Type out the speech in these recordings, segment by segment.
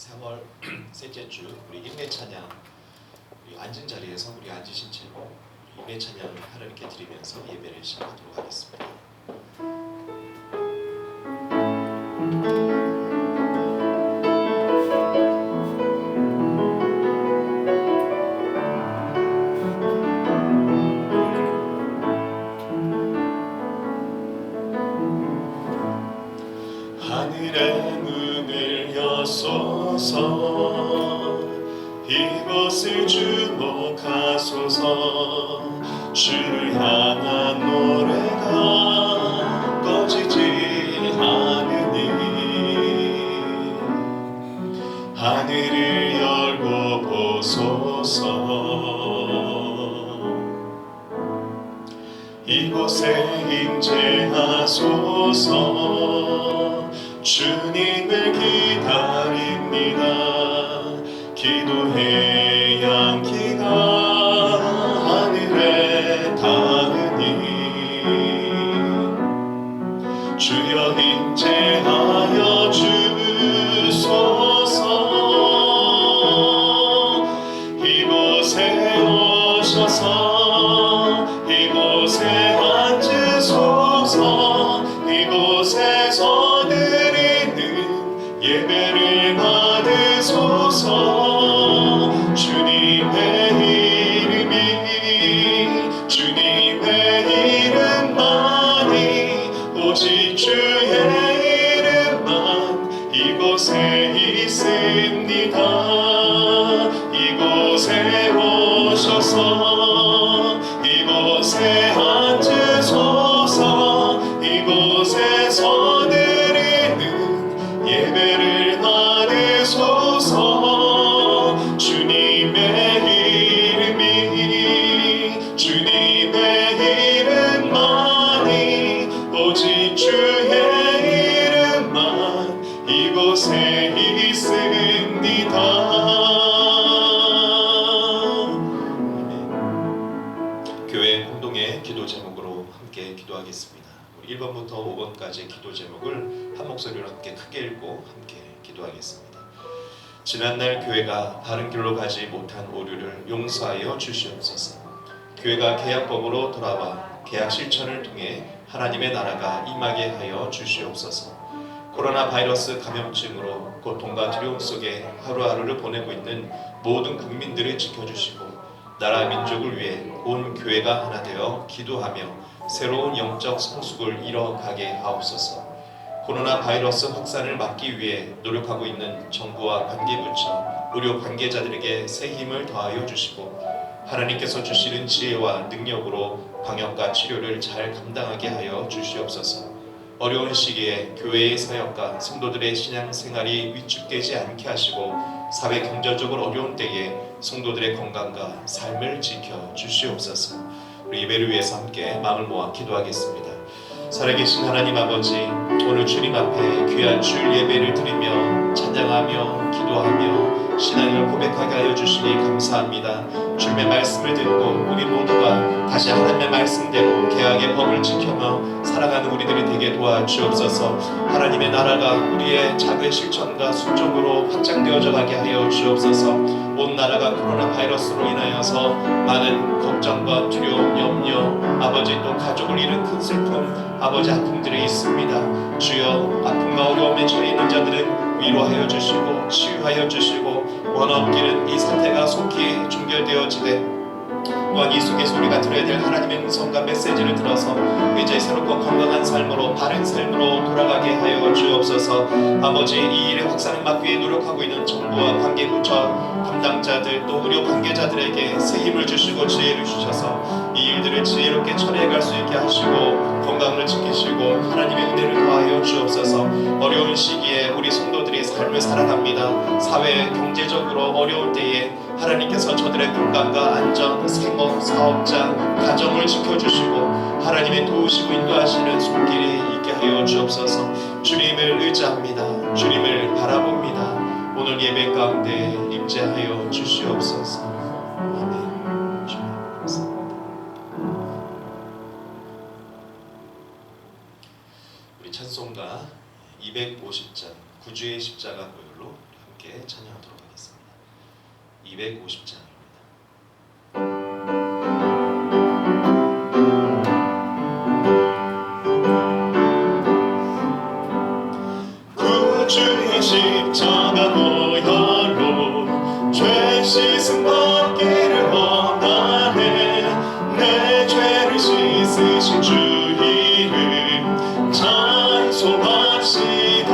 3월 셋째 주 우리 인내 찬양, 우리 앉은 자리에서 우리 앉으신 채로 인내 찬양을 하나님께 드리면서 예배를 시작하도록 하겠습니다. 하늘의 문을 여소서, 이곳을 주목하소서. 주를 향한 노래가 꺼지지 않으니 하늘을 열고 보소서. 이곳에 임재하소서. 주님을 기다립니다. 기도의 향기가 하늘에 닿으니 주여 임재하여 주소서. 이곳에 오셔서 이곳에 앉으소서. 이곳에서 드리는 예배를 받으소서. 주님의 이름이 주님의 이름만이 오직 주의 이름만 이곳에 있습니다. 이곳에 오셔서 이곳에 앉으소서. 이곳에서 드리는 예배를 받으소서. 주님의 이름이 주님의 이름만이 오직 주의 이름만 이곳에 있습니다. 교회 공동의 기도 제목으로 함께 기도하겠습니다. 우리 1번부터 5번까지 기도 제목을 한 목소리로 함께 크게 읽고 함께 기도하겠습니다. 지난날 교회가 바른 길로 가지 못한 오류를 용서하여 주시옵소서. 교회가 계약법으로 돌아와 계약 실천을 통해 하나님의 나라가 임하게 하여 주시옵소서. 코로나 바이러스 감염증으로 고통과 두려움 속에 하루하루를 보내고 있는 모든 국민들을 지켜주시고 나라 민족을 위해 온 교회가 하나 되어 기도하며 새로운 영적 성숙을 이뤄가게 하옵소서. 코로나 바이러스 확산을 막기 위해 노력하고 있는 정부와 관계부처, 의료 관계자들에게 새 힘을 더하여 주시고 하나님께서 주시는 지혜와 능력으로 방역과 치료를 잘 감당하게 하여 주시옵소서. 어려운 시기에 교회의 사역과 성도들의 신앙생활이 위축되지 않게 하시고 사회 경제적으로 어려운 때에 성도들의 건강과 삶을 지켜 주시옵소서. 우리 예배를 위해서 함께 마음을 모아 기도하겠습니다. 살아계신 하나님 아버지, 오늘 주님 앞에 귀한 주일 예배를 드리며 찬양하며 기도하며 신앙을 고백하게 하여 주시니 감사합니다. 주님의 말씀을 듣고 우리 모두가 다시 하나님의 말씀대로 계약의 법을 지켜며 살아가는 우리들이 되게 도와주옵소서. 하나님의 나라가 우리의 작은 실천과 순종으로 확장되어져 가게 하여 주옵소서. 온 나라가 코로나 바이러스로 인하여서 많은 걱정과 두려움, 염려, 아버지 또 가족을 잃은 큰 슬픔, 아버지 아픔들이 있습니다. 주여, 아픔과 어려움에 처해 있는 자들은 위로하여 주시고 치유하여 주시고 원없기는 이 사태가 속히 종결되어지되 또한 이 속에서 우리가 들어야 될 하나님의 음성과 메시지를 들어서 이제 새롭고 건강한 삶으로 바른 삶으로 돌아가게 하여 주옵소서. 아버지, 이 일의 확산을 막기 위해 노력하고 있는 정부와 관계부처 담당자들 또 의료 관계자들에게 새 힘을 주시고 지혜를 주셔서 이 일들을 지혜롭게 처리해갈 수 있게 하시고 건강을 지키시고 하나님의 은혜를 더하여 주옵소서. 어려운 시기에 우리 성도들이 삶을 살아갑니다. 사회 경제적으로 어려울 때에 하나님께서 저들의 건강과 안전, 생업, 사업자, 가정을 지켜주시고 하나님의 도우시고 인도하시는 손길이 있게 하여 주옵소서. 주님을 의지합니다. 주님을 바라봅니다. 오늘 예배 가운데 임재하여 주시옵소서. 아멘. 주님 감사합니다. 우리 찬송가 250장 구주의 십자가 고열로 함께 찬양하도록 하겠습니다. 250장입니다. 주의 십자가 보혈로 죄 씻음 받기를 원하네. 내 죄를 씻으신 주 이름 찬송합시다.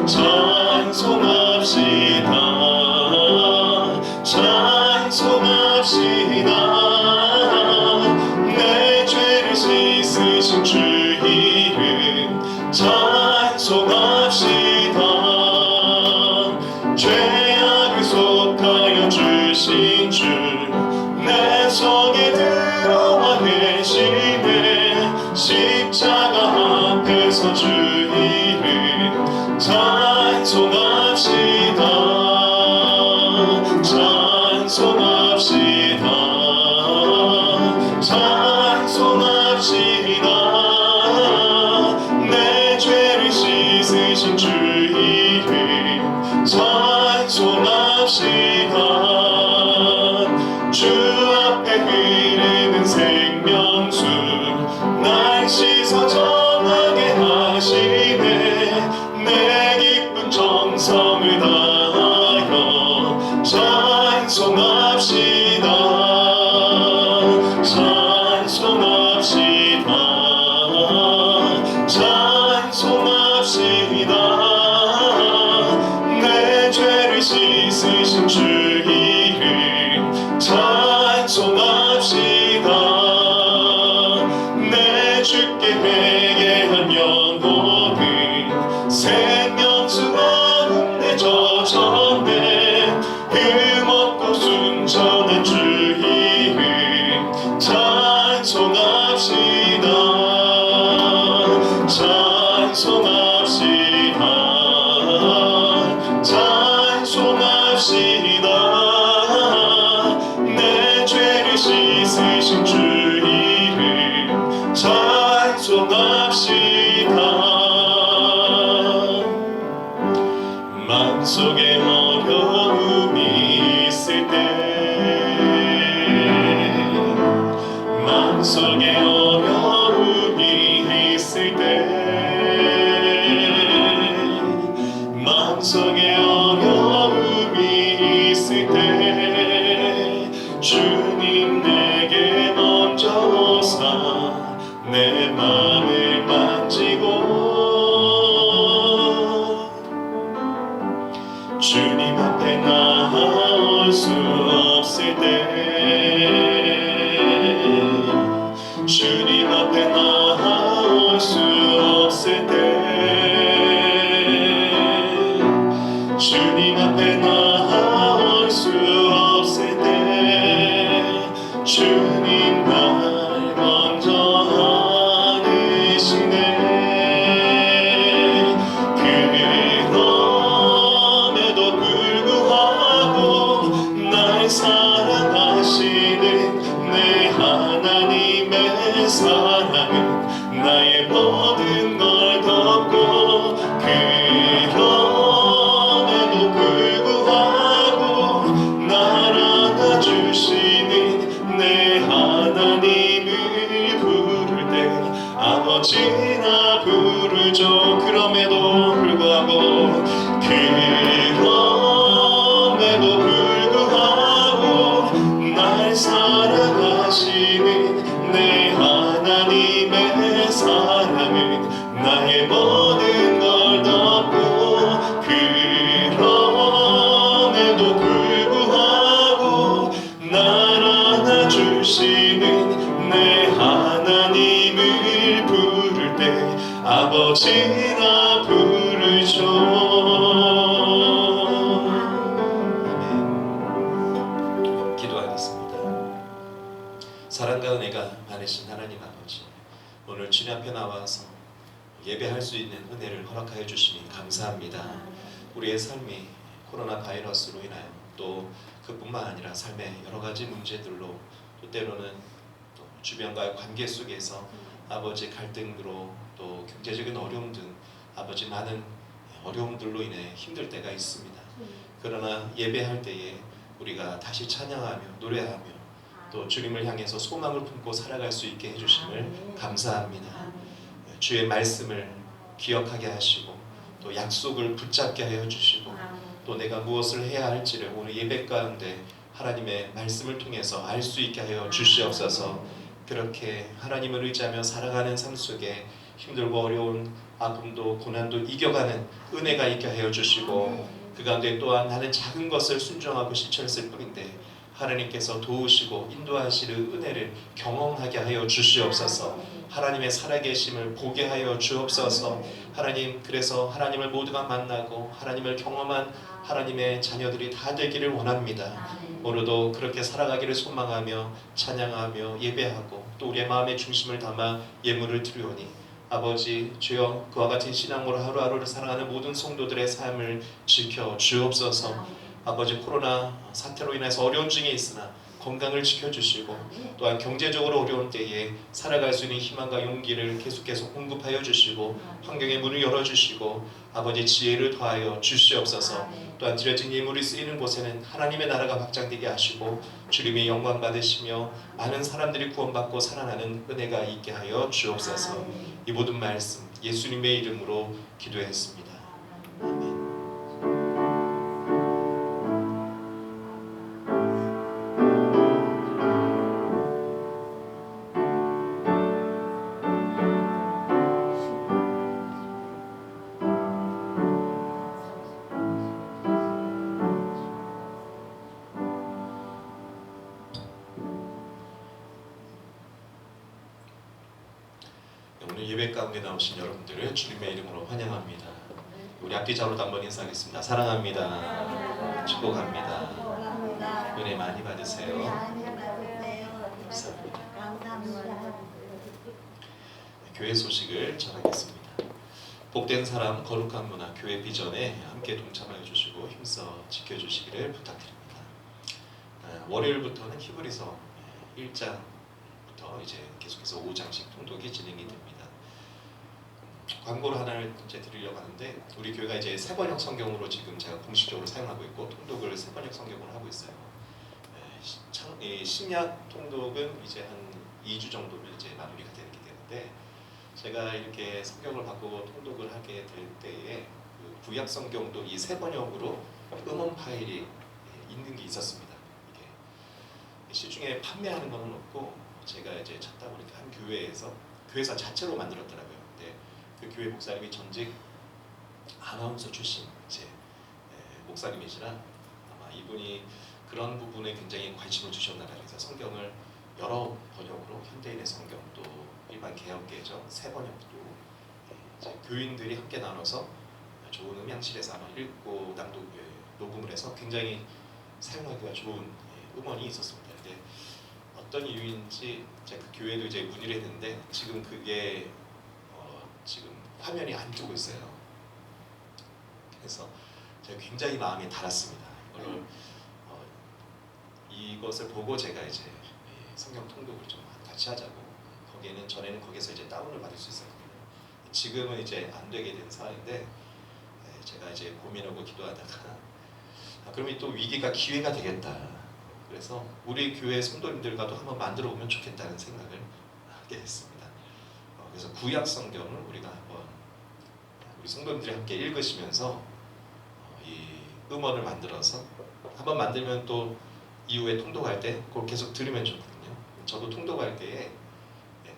찬송합시다. 찬송합시다. 내 죄를 씻으신 주 이름 찬송합시다. 죄악을 속하여 주신 주 내 속에 들어와 계시네. 십자가 앞에서 주 이름 찬송합시다. 찬송합시다. 찬송합시다. 씻으신 주 이름 찬송합시다. 주 앞에 흐르는 생명수 날 씻어 정하게 하시네. 내 기쁜 정성을 다하여 찬송합시다. 찬송합시다. 찬송합시다. 내 죄를 씻으신 주 이름 찬송합시다. 내 주께 회개한 영혼은 생명수 가운데 젖었네. 흠없고 순전한 주 이름 찬송합시다. 찬송합시다. 찬송합시다. 내 죄를 씻으신 주 이름 찬송합시다. 마음속에 어려움이 있을 때 마음속에 어려움이 있을 때 마음속에 어려움이 있을 때 주님 내게 먼저 오사 내 마음을 만지고 주님 앞에 나올 수 없을 때 주님 앞에 나올 수 없을 때 주님 앞에 나올 수 없을 때 주님 날 먼저 안으시네. 그럼에도 불구하고 날 사랑하시는 내 하나님의 사랑은 나의 모든 걸 덮고 그럼에도 불구하고 날 안아주시는 내 하나님을 부를 때 아버지라 부르죠. 그럼에도 불구하고 그럼에도 불구하고 날 사랑하시는 내 하나님의 사랑은 나의 모든 걸 덮고 그럼에도 불구하고 날 안아주시는 내 하나님을 부를 때 아버지라 부르죠. 아멘. 기도하겠습니다. 사랑과 은혜가 많으신 하나님 아버지, 오늘 주님 앞에 나와서 예배할 수 있는 은혜를 허락하여 주시니 감사합니다. 우리의 삶이 코로나 바이러스로 인하여 또 그뿐만 아니라 삶의 여러 가지 문제들로 또 때로는 또 주변과의 관계 속에서 아버지 갈등으로 또 경제적인 어려움 등 아버지 많은 어려움들로 인해 힘들 때가 있습니다. 그러나 예배할 때에 우리가 다시 찬양하며 노래하며 또 주님을 향해서 소망을 품고 살아갈 수 있게 해주심을 감사합니다. 주의 말씀을 기억하게 하시고 또 약속을 붙잡게 하여 주시고 또 내가 무엇을 해야 할지를 오늘 예배 가운데 하나님의 말씀을 통해서 알 수 있게 하여 주시옵소서. 그렇게 하나님을 의지하며 살아가는 삶 속에 힘들고 어려운 아픔도 고난도 이겨가는 은혜가 있게 하여 주시고 그 가운데 또한 나는 작은 것을 순종하고 실천했을 뿐인데 하나님께서 도우시고 인도하시는 은혜를 경험하게 하여 주시옵소서. 하나님의 살아계심을 보게 하여 주옵소서. 하나님, 그래서 하나님을 모두가 만나고 하나님을 경험한 하나님의 자녀들이 다 되기를 원합니다. 오늘도 그렇게 살아가기를 소망하며 찬양하며 예배하고 또 우리의 마음의 중심을 담아 예물을 드리오니 아버지 주여 그와 같은 신앙으로 하루하루를 살아가는 모든 성도들의 삶을 지켜 주옵소서. 아버지 코로나 사태로 인해서 어려운 중에 있으나 건강을 지켜주시고 또한 경제적으로 어려운 때에 살아갈 수 있는 희망과 용기를 계속해서 공급하여 주시고 환경의 문을 열어주시고 아버지 지혜를 더하여 주시옵소서. 또한 드려진 예물이 쓰이는 곳에는 하나님의 나라가 확장되게 하시고 주님의 영광 받으시며 많은 사람들이 구원받고 살아나는 은혜가 있게 하여 주옵소서. 이 모든 말씀 예수님의 이름으로 기도했습니다. 아멘. 오늘 예배 가운데 나오신 여러분들을 주님의 이름으로 환영합니다. 우리 앞뒤자로도 한번 인사하겠습니다. 사랑합니다. 축복합니다. 은혜 많이 받으세요. 감사합니다. 교회 소식을 전하겠습니다. 복된 사람 거룩한 문화 교회 비전에 함께 동참하여 주시고 힘써 지켜주시기를 부탁드립니다. 월요일부터는 히브리서 1장부터 이제 계속해서 5장씩 통독이 진행이 됩니다. 광고를 하나를 이제 드리려고 하는데 우리 교회가 이제 세번역 성경으로 지금 제가 공식적으로 사용하고 있고 통독을 세번역 성경으로 하고 있어요. 신약 통독은 이제 한 2주 정도면 이제 마무리가 되게 되는데 제가 이렇게 성경을 바꾸고 통독을 하게 될 때에 그 구약 성경도 이 세번역으로 음원 파일이 있는 게 있었습니다. 이게 시중에 판매하는 거는 없고 제가 이제 찾다 보니까 한 교회에서 자체로 만들었더라고요. 근데 그 교회 목사님이 전직 아나운서 출신 이제 목사님이시라 아마 이분이 그런 부분에 굉장히 관심을 주셨나 봐요. 그래서 성경을 여러 번역으로 현대인의 성경 또 일반 개혁개정 세 번역도 이제 교인들이 함께 나눠서 좋은 음향실에서 아마 읽고 녹음을 해서 굉장히 사용하기가 좋은 음원이 있었습니다. 근데 어떤 이유인지 제가 그 교회도 이제 문의를 했는데 지금 그게 지금 화면이 안 뜨고 있어요. 그래서 제가 굉장히 마음이 달았습니다. 이것을 보고 제가 이제 성경 통독을 좀 같이 하자고. 거기에는 전에는 거기서 이제 다운을 받을 수 있었거든요. 지금은 이제 안 되게 된 상황인데 제가 이제 고민하고 기도하다가 그러면 또 위기가 기회가 되겠다. 그래서 우리 교회 성도님들과도 한번 만들어 보면 좋겠다는 생각을 하게 됐습니다. 그래서 구약 성경을 우리가 한번 우리 성도님들이 함께 읽으시면서 이 음원을 만들어서 한번 만들면 또 이후에 통독할 때 그걸 계속 들으면 좋거든요. 저도 통독할 때에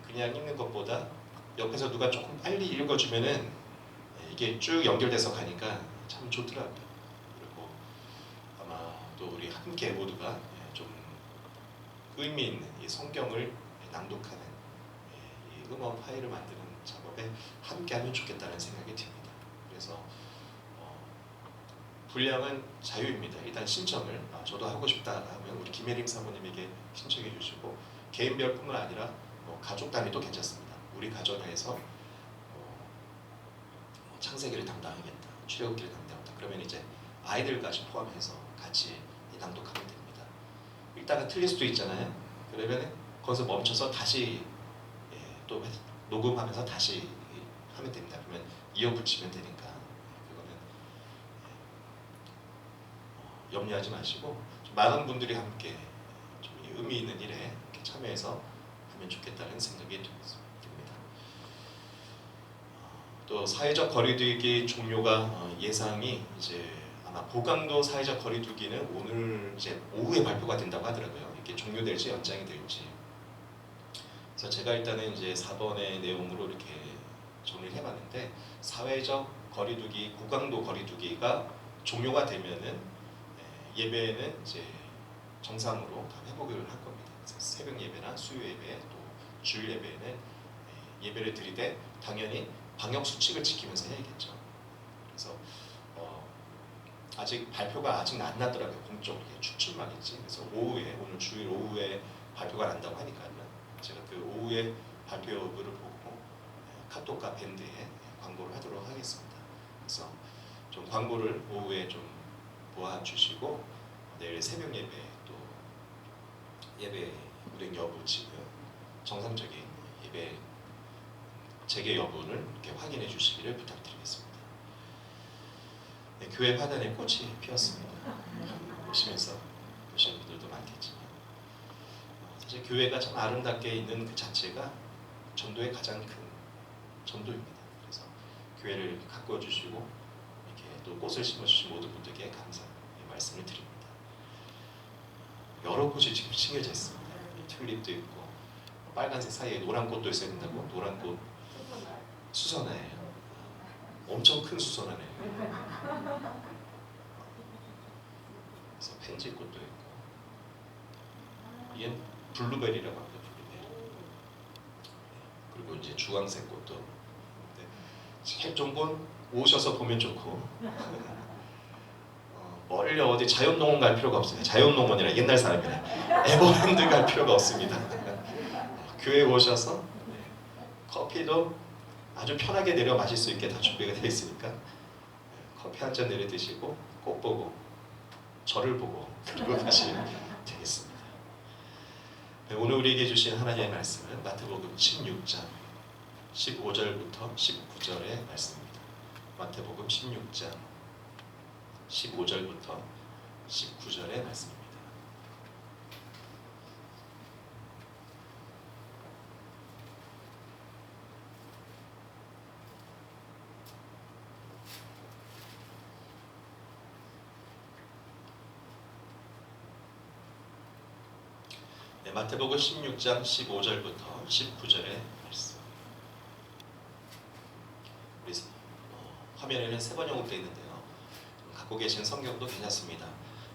그냥 읽는 것보다 옆에서 누가 조금 빨리 읽어주면은 이게 쭉 연결돼서 가니까 참 좋더라고요. 그리고 아마 또 우리 함께 모두가 좀 의미 있는 이 성경을 낭독하는 이 음원 파일을 만드는 작업에 함께하면 좋겠다는 생각이 듭니다. 그래서 분량은 자유입니다. 일단 신청을 저도 하고 싶다 하면 우리 김혜림 사모님에게 신청해 주시고 개인별뿐만 아니라 가족 단위도 괜찮습니다. 우리 가정에서 창세기를 담당하겠다, 출애굽기를 담당한다. 그러면 이제 아이들까지 포함해서 같이 낭독하면 됩니다. 읽다가 틀릴 수도 있잖아요. 그러면 거기서 멈춰서 다시 또 녹음하면서 다시 하면 됩니다. 그러면 이어붙이면 되니까 그거는 염려하지 마시고 좀 많은 분들이 함께 좀 의미 있는 일에 이렇게 참여해서 하면 좋겠다는 생각이 듭니다. 또 사회적 거리두기 종료가 예상이 이제 아마 고강도 사회적 거리두기는 오늘 이제 오후에 발표가 된다고 하더라고요. 이게 종료될지 연장이 될지. 그래서 제가 일단은 이제 4번의 내용으로 이렇게 정리를 해봤는데 사회적 거리두기, 고강도 거리두기가 종료가 되면은 예배는 이제 정상으로 다 회복을 할 겁니다. 그래서 새벽 예배나 수요 예배 또 주일 예배는 예배를 드리되 당연히 방역 수칙을 지키면서 해야겠죠. 그래서 아직 발표가 아직 안 났더라고요. 공적으로 추측만이지. 그래서 오후에 오늘 주일 오후에 발표가 난다고 하니까요. 제가 그 오후에 발표 여부를 보고 카톡과 밴드에 광고를 하도록 하겠습니다. 그래서 좀 광고를 오후에 좀 보아주시고 내일 새벽 예배 또 예배 운행 여부 지금 정상적인 예배 재개 여부를 이렇게 확인해 주시기를 부탁드리겠습니다. 네, 교회 화단에 꽃이 피었습니다. 보시면서 보시는 분들도 많겠지만 사실 교회가 참 아름답게 있는 그 자체가 전도의 가장 큰 전도입니다. 그래서 교회를 가꾸어 주시고 이렇게 또 꽃을 심어 주신 모든 분들께 감사의 말씀을 드립니다. 여러 꽃이 지금 심겨져 있습니다. 튤립도 있고 빨간색 사이에 노란 꽃도 있어야 된다고. 노란 꽃 수선화예요. 엄청 큰 수선화네요. 그래서 펜지꽃도 있고 이게 블루베리라고 합니다. 블루베리. 그리고 이제 주황색 꽃도. 제일 좋은 건 오셔서 보면 좋고 멀리 어디 자연농원 갈 필요가 없어요. 자연농원이라 옛날 사람이라 에버랜드 갈 필요가 없습니다. 교회에 오셔서 커피도 아주 편하게 내려 마실 수 있게 다 준비가 되어 있으니까 커피 한 잔 내려 드시고 꽃 보고 저를 보고 그리고 다시 되겠습니다. 네, 오늘 우리에게 주신 하나님의 말씀은 마태복음 16장 15절부터 19절의 말씀입니다. 마태복음 16장 15절부터 19절의 말씀입니다. 네, 마태복음 16장 15절부터 19절의 말씀. 우리 화면에는 세 번 영록되어 있는데요. 갖고 계신 성경도 괜찮습니다.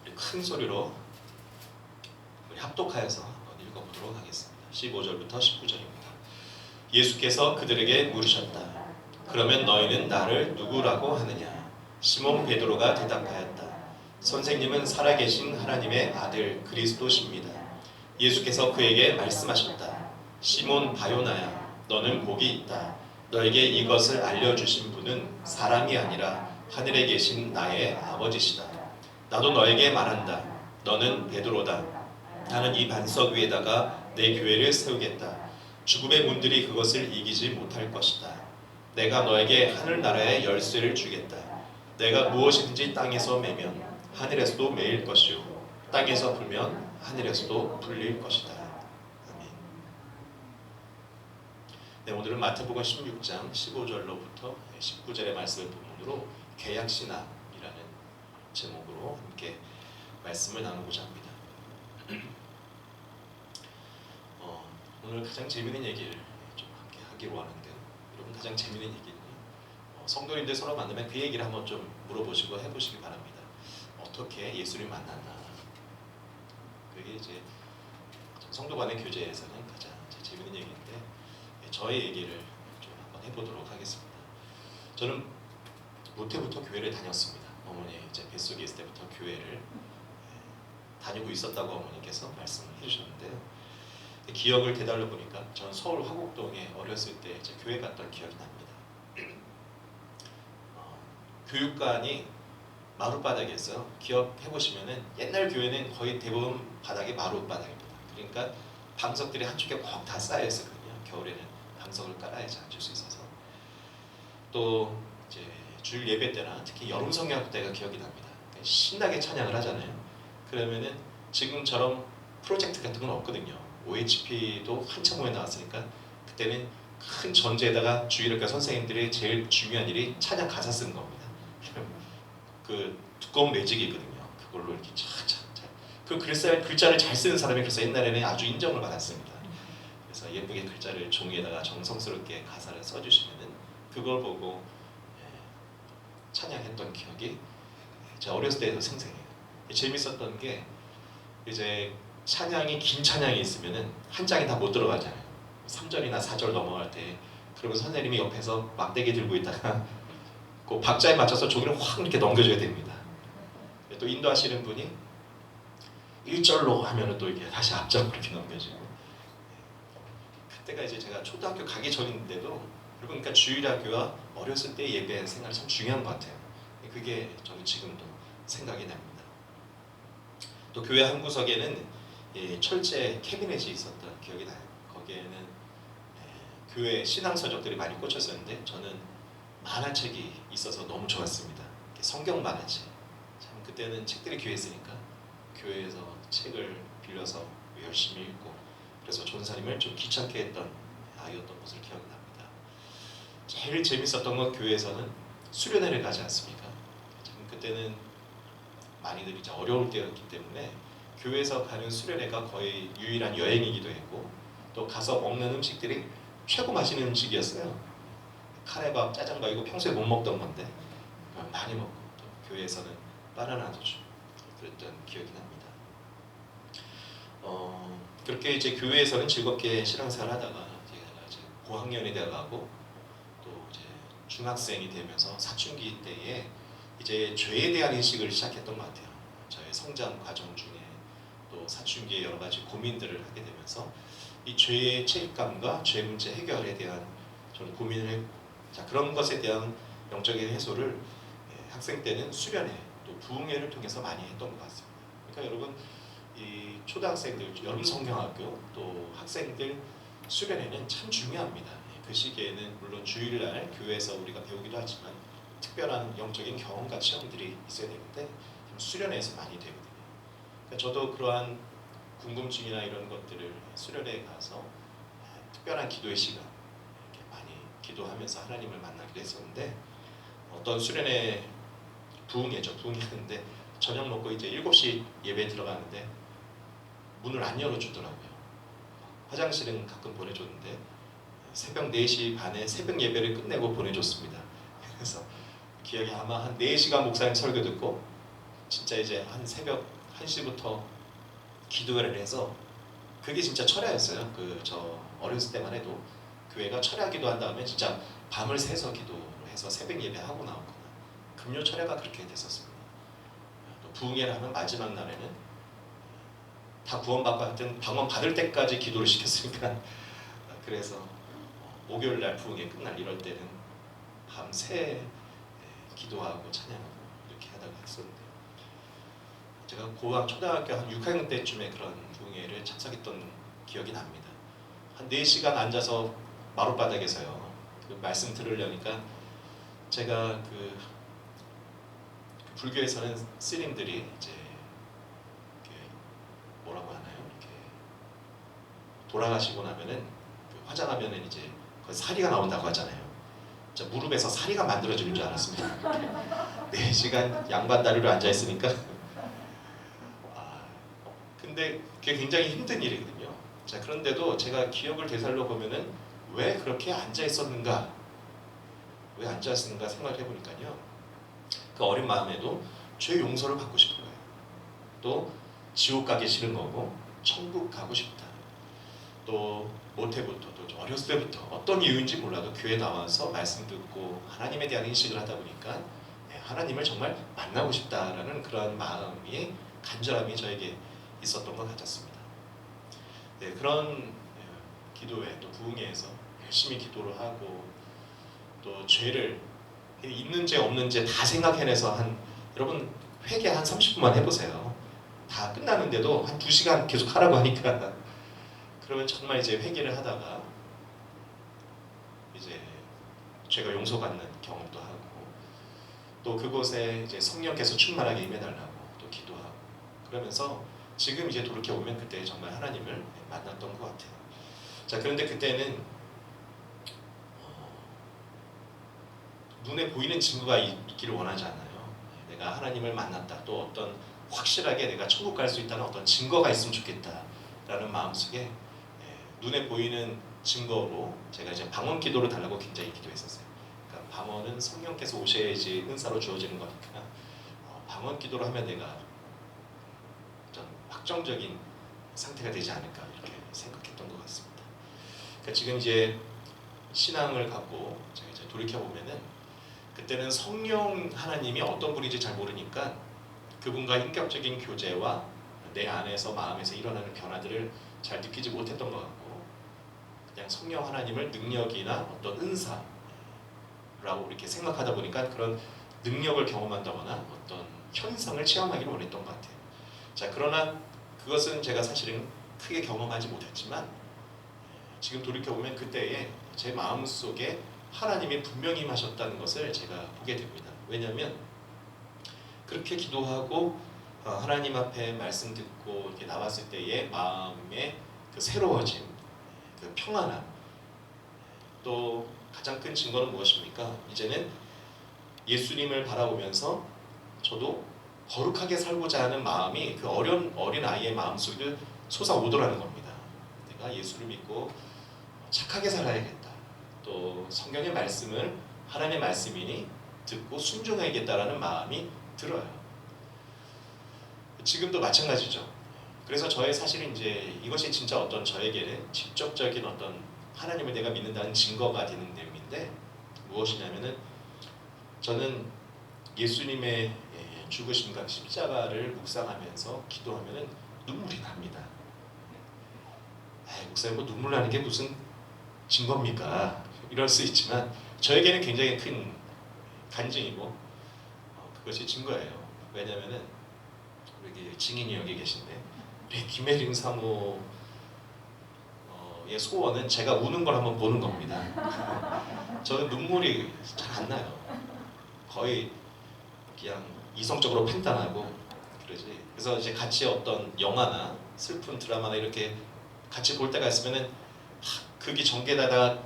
우리 큰 소리로 우리 합독하여서 한번 읽어보도록 하겠습니다. 15절부터 19절입니다. 예수께서 그들에게 물으셨다. 그러면 너희는 나를 누구라고 하느냐? 시몬 베드로가 대답하였다. 선생님은 살아계신 하나님의 아들 그리스도십니다. 예수께서 그에게 말씀하셨다. 시몬 바요나야, 너는 복이 있다. 너에게 이것을 알려주신 분은 사람이 아니라 하늘에 계신 나의 아버지시다. 나도 너에게 말한다. 너는 베드로다. 나는 이 반석 위에다가 내 교회를 세우겠다. 죽음의 문들이 그것을 이기지 못할 것이다. 내가 너에게 하늘나라의 열쇠를 주겠다. 내가 무엇이든지 땅에서 매면 하늘에서도 매일 것이요 땅에서 불면 하늘에서도 불릴 것이다. 아멘. 네, 오늘은 마태복음 16장 15절로부터 19절의 말씀을 본문으로 계약신학이라는 제목으로 함께 말씀을 나누고자 합니다. 오늘 가장 재미있는 얘기를 좀 함께 하기로 하는데요. 여러분 가장 재미있는 얘기는 성도님들 서로 만나면 그 얘기를 한번 좀 물어보시고 해보시기 바랍니다. 어떻게 예수를 만났나? 그게 이제 성도 간의 교제에서는 가장 재미있는 얘기인데 저의 얘기를 좀 한번 해보도록 하겠습니다. 저는 모태부터 교회를 다녔습니다. 어머니 이제 뱃속에 있을 때부터 교회를 다니고 있었다고 어머니께서 말씀을 해주셨는데요. 기억을 되달려 보니까 저는 서울 화곡동에 어렸을 때 이제 교회 갔던 기억이 납니다. 교육관이 마룻바닥에서 기억해 보시면은 옛날 교회는 거의 대부분 바닥이 마룻바닥입니다. 그러니까 방석들이 한쪽에 꼭 다 쌓여 있었거든요. 겨울에는 방석을 깔아야지 앉을 수 있어서. 또 이제 주일 예배 때나 특히 여름 성경 때가 기억이 납니다. 신나게 찬양을 하잖아요. 그러면은 지금처럼 프로젝트 같은 건 없거든요. OHP도 한참 후에 나왔으니까 그때는 큰 전제에다가 주일학교 선생님들이 제일 중요한 일이 찬양 가사 쓰는 겁니다. 그 두꺼운 매직이거든요. 그걸로 이렇게 착착착. 그 글자를 잘 쓰는 사람이 그래서 옛날에는 아주 인정을 받았습니다. 그래서 예쁘게 글자를 종이에다가 정성스럽게 가사를 써주시면은 그걸 보고 찬양했던 기억이 제가 어렸을 때도 생생해요. 재밌었던 게 이제 찬양이 긴 찬양이 있으면은 한 장이 다 못 들어가잖아요. 3절이나 4절 넘어갈 때 그러면 선생님이 옆에서 막대기 들고 있다가 그 박자에 맞춰서 종이를 확 이렇게 넘겨줘야 됩니다. 또 인도하시는 분이 1절로 하면은 또 이게 다시 앞장으로 이렇게 넘겨지고 그때가 이제 제가 초등학교 가기 전인데도 그러니까 주일학교와 어렸을 때 예배 생활이 참 중요한 것 같아요. 그게 저는 지금도 생각이 납니다. 또 교회 한 구석에는 철제 캐비넷이 있었던 기억이 나요. 거기에는 교회 신앙서적들이 많이 꽂혔었는데 저는 만화책이 있어서 너무 좋았습니다. 성경 만화책. 참 그때는 책들이 귀했으니까 교회에서 책을 빌려서 열심히 읽고 그래서 전사님을 좀 귀찮게 했던 아이였던 것을 기억납니다. 제일 재밌었던 건 교회에서는 수련회를 가지 않습니까? 참 그때는 많이들 이제 어려울 때였기 때문에 교회에서 가는 수련회가 거의 유일한 여행이기도 했고 또 가서 먹는 음식들이 최고 맛있는 음식이었어요. 카레밥, 짜장밥 이거 평소에 못 먹던 건데 많이 먹고 또 교회에서는 바나나도 주고 그랬던 기억이 납니다. 그렇게 이제 교회에서는 즐겁게 신앙생활 하다가 제가 이제 고학년이 되어가고 또 이제 중학생이 되면서 사춘기 때에 이제 죄에 대한 인식을 시작했던 것 같아요. 저의 성장 과정 중에 또 사춘기에 여러 가지 고민들을 하게 되면서 이 죄의 책임감과 죄 문제 해결에 대한 저는 고민을 했고 자 그런 것에 대한 영적인 해소를 학생 때는 수련회 또 부흥회를 통해서 많이 했던 것 같습니다. 그러니까 여러분 이 초등학생들 여름 성경학교 또 학생들 수련회는 참 중요합니다. 그 시기에는 물론 주일날 교회에서 우리가 배우기도 하지만 특별한 영적인 경험과 체험들이 있어야 되는데 수련회에서 많이 되거든요. 그러니까 저도 그러한 궁금증이나 이런 것들을 수련회에 가서 특별한 기도의 시간 이렇게 많이 기도하면서 하나님을 만나기도 했었는데 어떤 수련회 부흥회하는데 저녁 먹고 이제 7시 예배에 들어가는데 문을 안 열어주더라고요. 화장실은 가끔 보내줬는데 새벽 4시 반에 새벽 예배를 끝내고 보내줬습니다. 그래서 기억이 아마 한 4시간 목사님 설교 듣고 진짜 이제 한 새벽 1시부터 기도회를 해서 그게 진짜 철야였어요. 저 어렸을 때만 해도 교회가 철야 기도한 다음에 진짜 밤을 새서 기도를 해서 새벽 예배하고 나오거나 금요 철야가 그렇게 됐었습니다. 또 부흥회를 하면 마지막 날에는 다 구원받고 하여튼 방언 받을 때까지 기도를 시켰으니까 그래서 목요일 날 부흥회 끝날 이럴 때는 밤새 기도하고 찬양하고 이렇게 하다가 했었는데 제가 초등학교 한 6학년 때쯤에 그런 부흥회를 참석했던 기억이 납니다. 한 4시간 앉아서 마룻바닥에서요. 그 말씀 들으려니까 제가 그 불교에서는 스님들이 이제 뭐라고 하나요? 이렇게 돌아가시고 나면은 화장하면은 이제 거의 사리가 나온다고 하잖아요. 저 무릎에서 사리가 만들어지는 줄 알았습니다. 4시간 양반 다리로 앉아 있으니까. 근데 그게 굉장히 힘든 일이거든요. 자 그런데도 제가 기억을 되살려 보면은 왜 그렇게 앉아 있었는가? 왜 앉아 있었는가 생각을 해보니까요. 그 어린 마음에도 죄 용서를 받고 싶은 거예요. 또 지옥 가기 싫은 거고 천국 가고 싶다. 또 모태부터 또 어렸을 때부터 어떤 이유인지 몰라도 교회 나와서 말씀 듣고 하나님에 대한 인식을 하다 보니까 하나님을 정말 만나고 싶다라는 그런 마음이 간절함이 저에게 있었던 것 같았습니다. 네, 그런 기도회 또 부흥회에서 열심히 기도를 하고 또 죄를 있는 죄 없는 죄 다 생각해내서 여러분 회개 한 30분만 해보세요. 다 끝나는데도 한 2시간 계속 하라고 하니까 그러면 정말 이제 회개를 하다가 이제 죄가 용서받는 경험도 하고 또 그곳에 이제 성령께서 충만하게 임해달라고 또 기도하고 그러면서 지금 이제 돌이켜 보면 그때 정말 하나님을 만났던 것 같아요. 자, 그런데 그때는 눈에 보이는 증거가 있기를 원하지 않아요. 내가 하나님을 만났다, 또 어떤 확실하게 내가 천국 갈 수 있다는 어떤 증거가 있으면 좋겠다라는 마음속에 눈에 보이는 증거로 제가 이제 방언 기도를 달라고 굉장히 기도했었어요. 그러니까 방언은 성령께서 오셔야지 은사로 주어지는 거니까 방언 기도를 하면 내가 좀 확정적인 상태가 되지 않을까 이렇게 생각했던 것 같습니다. 그러니까 지금 이제 신앙을 갖고 제가 이제 돌이켜 보면은 그때는 성령 하나님이 어떤 분인지 잘 모르니까 그분과 인격적인 교제와 내 안에서 마음에서 일어나는 변화들을 잘 느끼지 못했던 것 같고 그냥 성령 하나님을 능력이나 어떤 은사라고 이렇게 생각하다 보니까 그런 능력을 경험한다거나 어떤 현상을 체험하기를 원했던 것 같아요. 자, 그러나 그것은 제가 사실은 크게 경험하지 못했지만 지금 돌이켜보면 그때에 제 마음속에 하나님이 분명히 임하셨다는 것을 제가 보게 됩니다. 왜냐하면 그렇게 기도하고 하나님 앞에 말씀 듣고 이렇게 나왔을 때의 마음의 그 새로워짐, 그 평안함, 또 가장 큰 증거는 무엇입니까? 이제는 예수님을 바라보면서 저도 거룩하게 살고자 하는 마음이 그 어린 아이의 마음속에 솟아오더라는 겁니다. 내가 예수를 믿고 착하게 살아야겠다. 또 성경의 말씀을 하나님의 말씀이니 듣고 순종해야겠다라는 마음이 들어요. 지금도 마찬가지죠. 그래서 저의 사실은 이제 이것이 진짜 어떤 저에게는 직접적인 어떤 하나님을 내가 믿는다는 증거가 되는 내용인데 무엇이냐면은 저는 예수님의 죽으심과 십자가를 묵상하면서 기도하면은 눈물이 납니다. 목사님 뭐 눈물 나는 게 무슨 증거입니까? 이럴 수 있지만 저에게는 굉장히 큰 간증이고 그것이 증거예요. 왜냐하면은 우리 증인이 여기 계신데 우리 김혜림 사모의 소원은 제가 우는 걸 한번 보는 겁니다. 저는 눈물이 잘 안 나요. 거의 그냥 이성적으로 판단하고 그러지. 그래서 이제 같이 어떤 영화나 슬픈 드라마나 이렇게 같이 볼 때가 있으면은 그게 전개되다가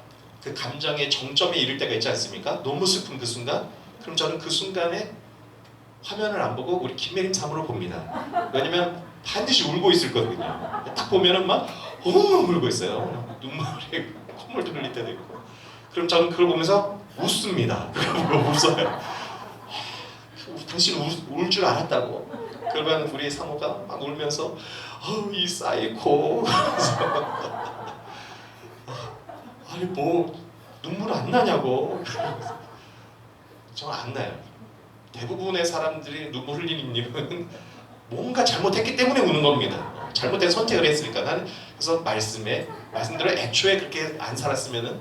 그 감정의 정점에 이를 때가 있지 않습니까? 너무 슬픈 그 순간. 그럼 저는 그 순간에 화면을 안 보고 우리 김혜림 사모를 봅니다. 왜냐면 반드시 울고 있을 거거든요. 딱 보면은 막 엉엉 울고 있어요. 눈물이 콧물도 흘릴 때도 있고. 그럼 저는 그걸 보면서 웃습니다. 그걸 보고 웃어요. 당신 울 줄 알았다고. 그러면 우리 사모가 막 울면서 이 사이코. 아니 뭐 눈물 안 나냐고. 저는 안 나요. 대부분의 사람들이 눈물 흘리는 이유는 뭔가 잘못했기 때문에 우는 겁니다. 잘못된 선택을 했으니까. 나는 그래서 말씀대로 애초에 그렇게 안 살았으면은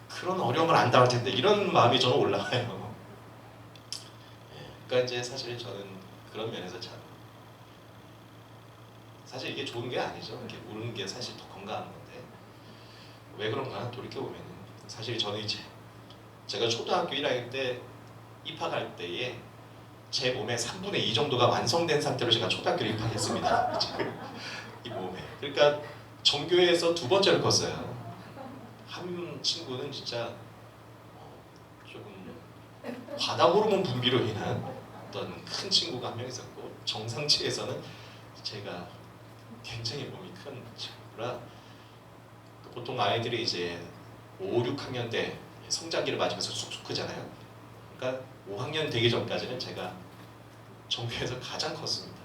그런 어려움을 안 당할 텐데 이런 마음이 저는 올라가요. 그러니까 이제 사실 저는 그런 면에서 참 사실 이게 좋은 게 아니죠. 이렇게 우는 게 사실 더 건강한 건데 왜 그런가 돌이켜 보면은 사실 저는 이제 제가 초등학교 1학년 때 입학할 때에 제 몸의 3분의 2 정도가 완성된 상태로 제가 초등학교를 입학했습니다. 이 몸에. 그러니까 정교회에서 두 번째로 컸어요. 한 친구는 진짜 조금 과다 호르몬 분비로 인한 어떤 큰 친구가 한 명 있었고 정상치에서는 제가 굉장히 몸이 큰 친구라 보통 아이들이 이제 5, 6학년 때 성장기를 맞으면서 쑥쑥 크잖아요. 그러니까 5학년 되기 전까지는 제가 정교회에서 가장 컸습니다.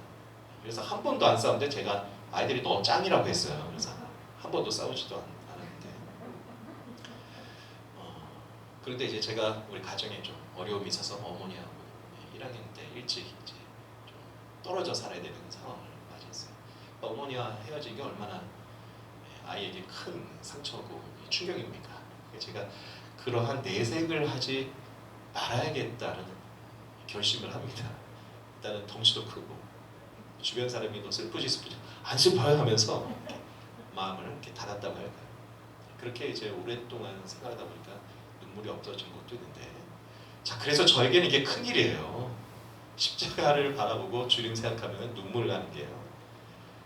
그래서 한 번도 안 싸웠는데 제가 아이들이 너 짱이라고 했어요. 그래서 한 번도 싸우지도 않았는데 그런데 이제 제가 우리 가정에 좀 어려움이 있어서 어머니하고 1학년 때 일찍 이제 좀 떨어져 살아야 되는 상황을 맞이했어요. 어머니와 헤어진 게 얼마나 아이에게 큰 상처고 충격입니까? 제가 그러한 내색을 하지 말아야겠다는 결심을 합니다. 일단은 덩치도 크고 주변 사람이 너 슬프지 안 슬퍼요 하면서 이렇게 마음을 이렇게 닫았다고 할까요? 그렇게 이제 오랫동안 생각하다 보니까 눈물이 없어진 것도 있는데 자, 그래서 저에게는 이게 큰 일이에요. 십자가를 바라보고 주님 생각하면 눈물 나는 게요.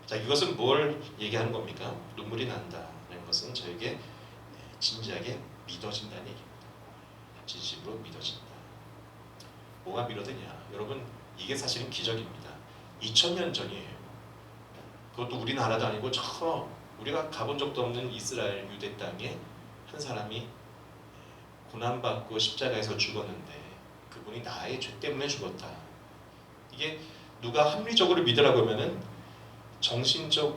자, 이것은 뭘 얘기하는 겁니까? 눈물이 난다는 것은 저에게 진지하게 믿어진다는 얘기입니다. 진심으로 믿어진다. 뭐가 믿어지냐? 여러분, 이게 사실은 기적입니다. 2000년 전이에요. 그것도 우리나라도 아니고 저 우리가 가본 적도 없는 이스라엘 유대 땅에 한 사람이 고난받고 십자가에서 죽었는데 그분이 나의 죄 때문에 죽었다. 이게 누가 합리적으로 믿으라고 하면은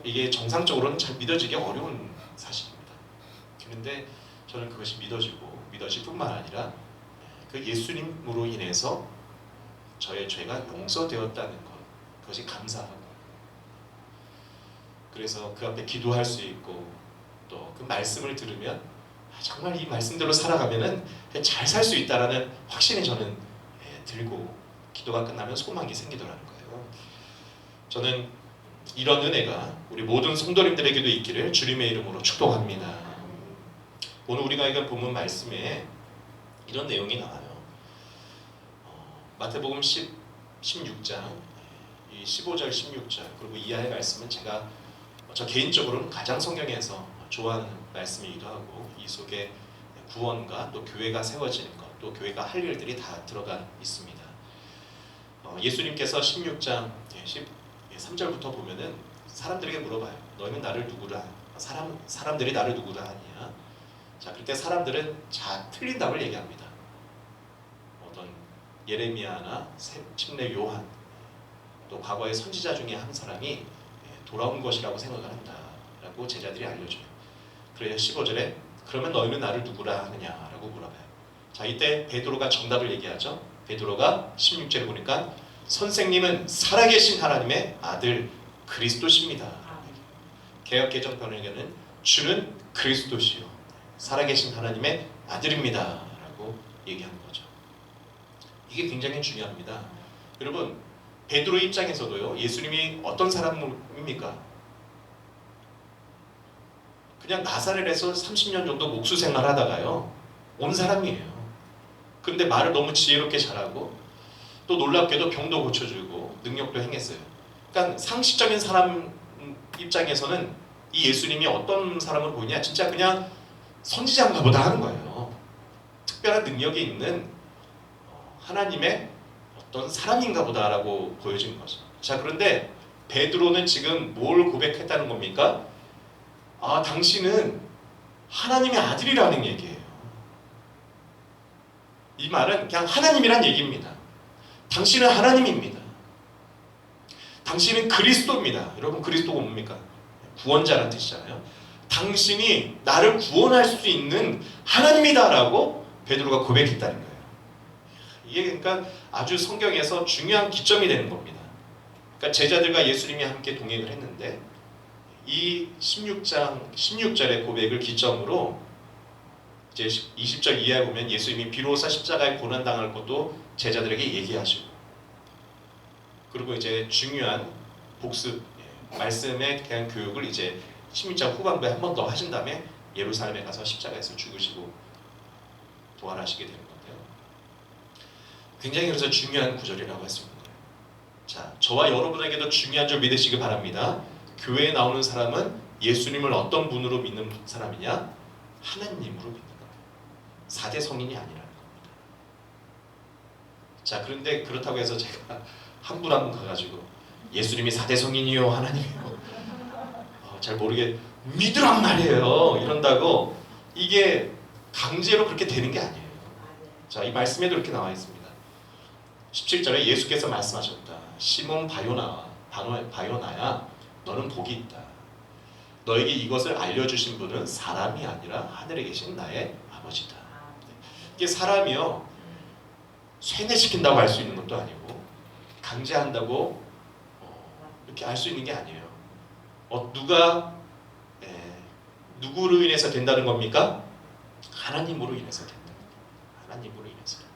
이게 정상적으로는 잘 믿어지기 어려운 사실입니다. 그런데 저는 그것이 믿어질 뿐만 아니라 그 예수님으로 인해서 저의 죄가 용서되었다는 것, 그것이 감사하고, 그래서 그 앞에 기도할 수 있고 또 그 말씀을 들으면 정말 이 말씀대로 살아가면은 잘 살 수 있다라는 확신이 저는 들고 기도가 끝나면 소망이 생기더라는 거예요. 저는 이런 은혜가 우리 모든 성도님들에게도 있기를 주님의 이름으로 축복합니다. 오늘 우리가 읽은 본문 말씀에 이런 내용이 나와요. 마태복음 16장 15절 16절 그리고 이하의 말씀은 제가 저 개인적으로는 가장 성경에서 좋아하는 말씀이기도 하고, 이 속에 구원과 또 교회가 세워지는 것, 또 교회가 할 일들이 다 들어가 있습니다. 예수님께서 16장 3절부터 보면은 사람들에게 물어봐요. 너희는 나를 누구라? 사람들이 나를 누구라 하냐? 자, 그때 사람들은 틀린 답을 얘기합니다. 어떤 예레미야나 침례 요한, 또 과거의 선지자 중에 한 사람이 돌아온 것이라고 생각을 한다라고 제자들이 알려줘요. 그래서 15절에 그러면 너희는 나를 누구라 하느냐라고 물어봐요. 자, 이때 베드로가 정답을 얘기하죠. 베드로가 16절에 보니까 선생님은 살아계신 하나님의 아들 그리스도십니다. 개역개정편에는 주는 그리스도시요 살아계신 하나님의 아들입니다 라고 얘기하는 거죠. 이게 굉장히 중요합니다. 여러분, 베드로 입장에서도요, 예수님이 어떤 사람입니까? 그냥 나사렛에서 30년 정도 목수 생활하다가요 온 사람이에요. 그런데 말을 너무 지혜롭게 잘하고 또 놀랍게도 병도 고쳐주고 능력도 행했어요. 그러니까 상식적인 사람 입장에서는 이 예수님이 어떤 사람으로 보이냐, 진짜 그냥 선지자인가 보다 하는 거예요. 특별한 능력이 있는 하나님의 어떤 사람인가 보다라고 보여지는 거죠. 자, 그런데 베드로는 지금 뭘 고백했다는 겁니까? 당신은 하나님의 아들이라는 얘기예요. 이 말은 그냥 하나님이란 얘기입니다. 당신은 하나님입니다. 당신은 그리스도입니다. 여러분, 그리스도가 뭡니까? 구원자라는 뜻이잖아요. 당신이 나를 구원할 수 있는 하나님이다라고 베드로가 고백했다는 거예요. 이게 그러니까 아주 성경에서 중요한 기점이 되는 겁니다. 그러니까 제자들과 예수님이 함께 동행을 했는데 이 16장 16절의 고백을 기점으로 이제 20절 이하에 보면 예수님이 비로소 십자가에 고난당할 것도 제자들에게 얘기하시고, 그리고 이제 중요한 복습 말씀에 대한 교육을 이제 16장 후반부에 한 번 더 하신 다음에 예루살렘에 가서 십자가에서 죽으시고 부활하시게 되는 건데요. 굉장히 그래서 중요한 구절이라고 했습니다. 자, 저와 여러분에게도 중요한 줄 믿으시기 바랍니다. 교회에 나오는 사람은 예수님을 어떤 분으로 믿는 사람이냐? 하나님으로 믿는 겁니다. 4대 성인이 아니라는 겁니다. 자, 그런데 그렇다고 해서 제가 한 분 한 분 가가지고 예수님이 4대 성인이요 하나님이요 잘 모르게 믿으란 말이에요 이런다고 이게 강제로 그렇게 되는 게 아니에요. 자, 이 말씀에도 이렇게 나와 있습니다. 17절에 예수께서 말씀하셨다. 시몬 바요나야 너는 복이 있다. 너에게 이것을 알려주신 분은 사람이 아니라 하늘에 계신 나의 아버지다. 이게 사람이요 쇠뇌시킨다고 할 수 있는 것도 아니고 강제한다고 이렇게 알 수 있는 게 아니에요. 누구로 인해서 된다는 겁니까? 하나님으로 인해서 된다. 하나님으로 인해서 된다.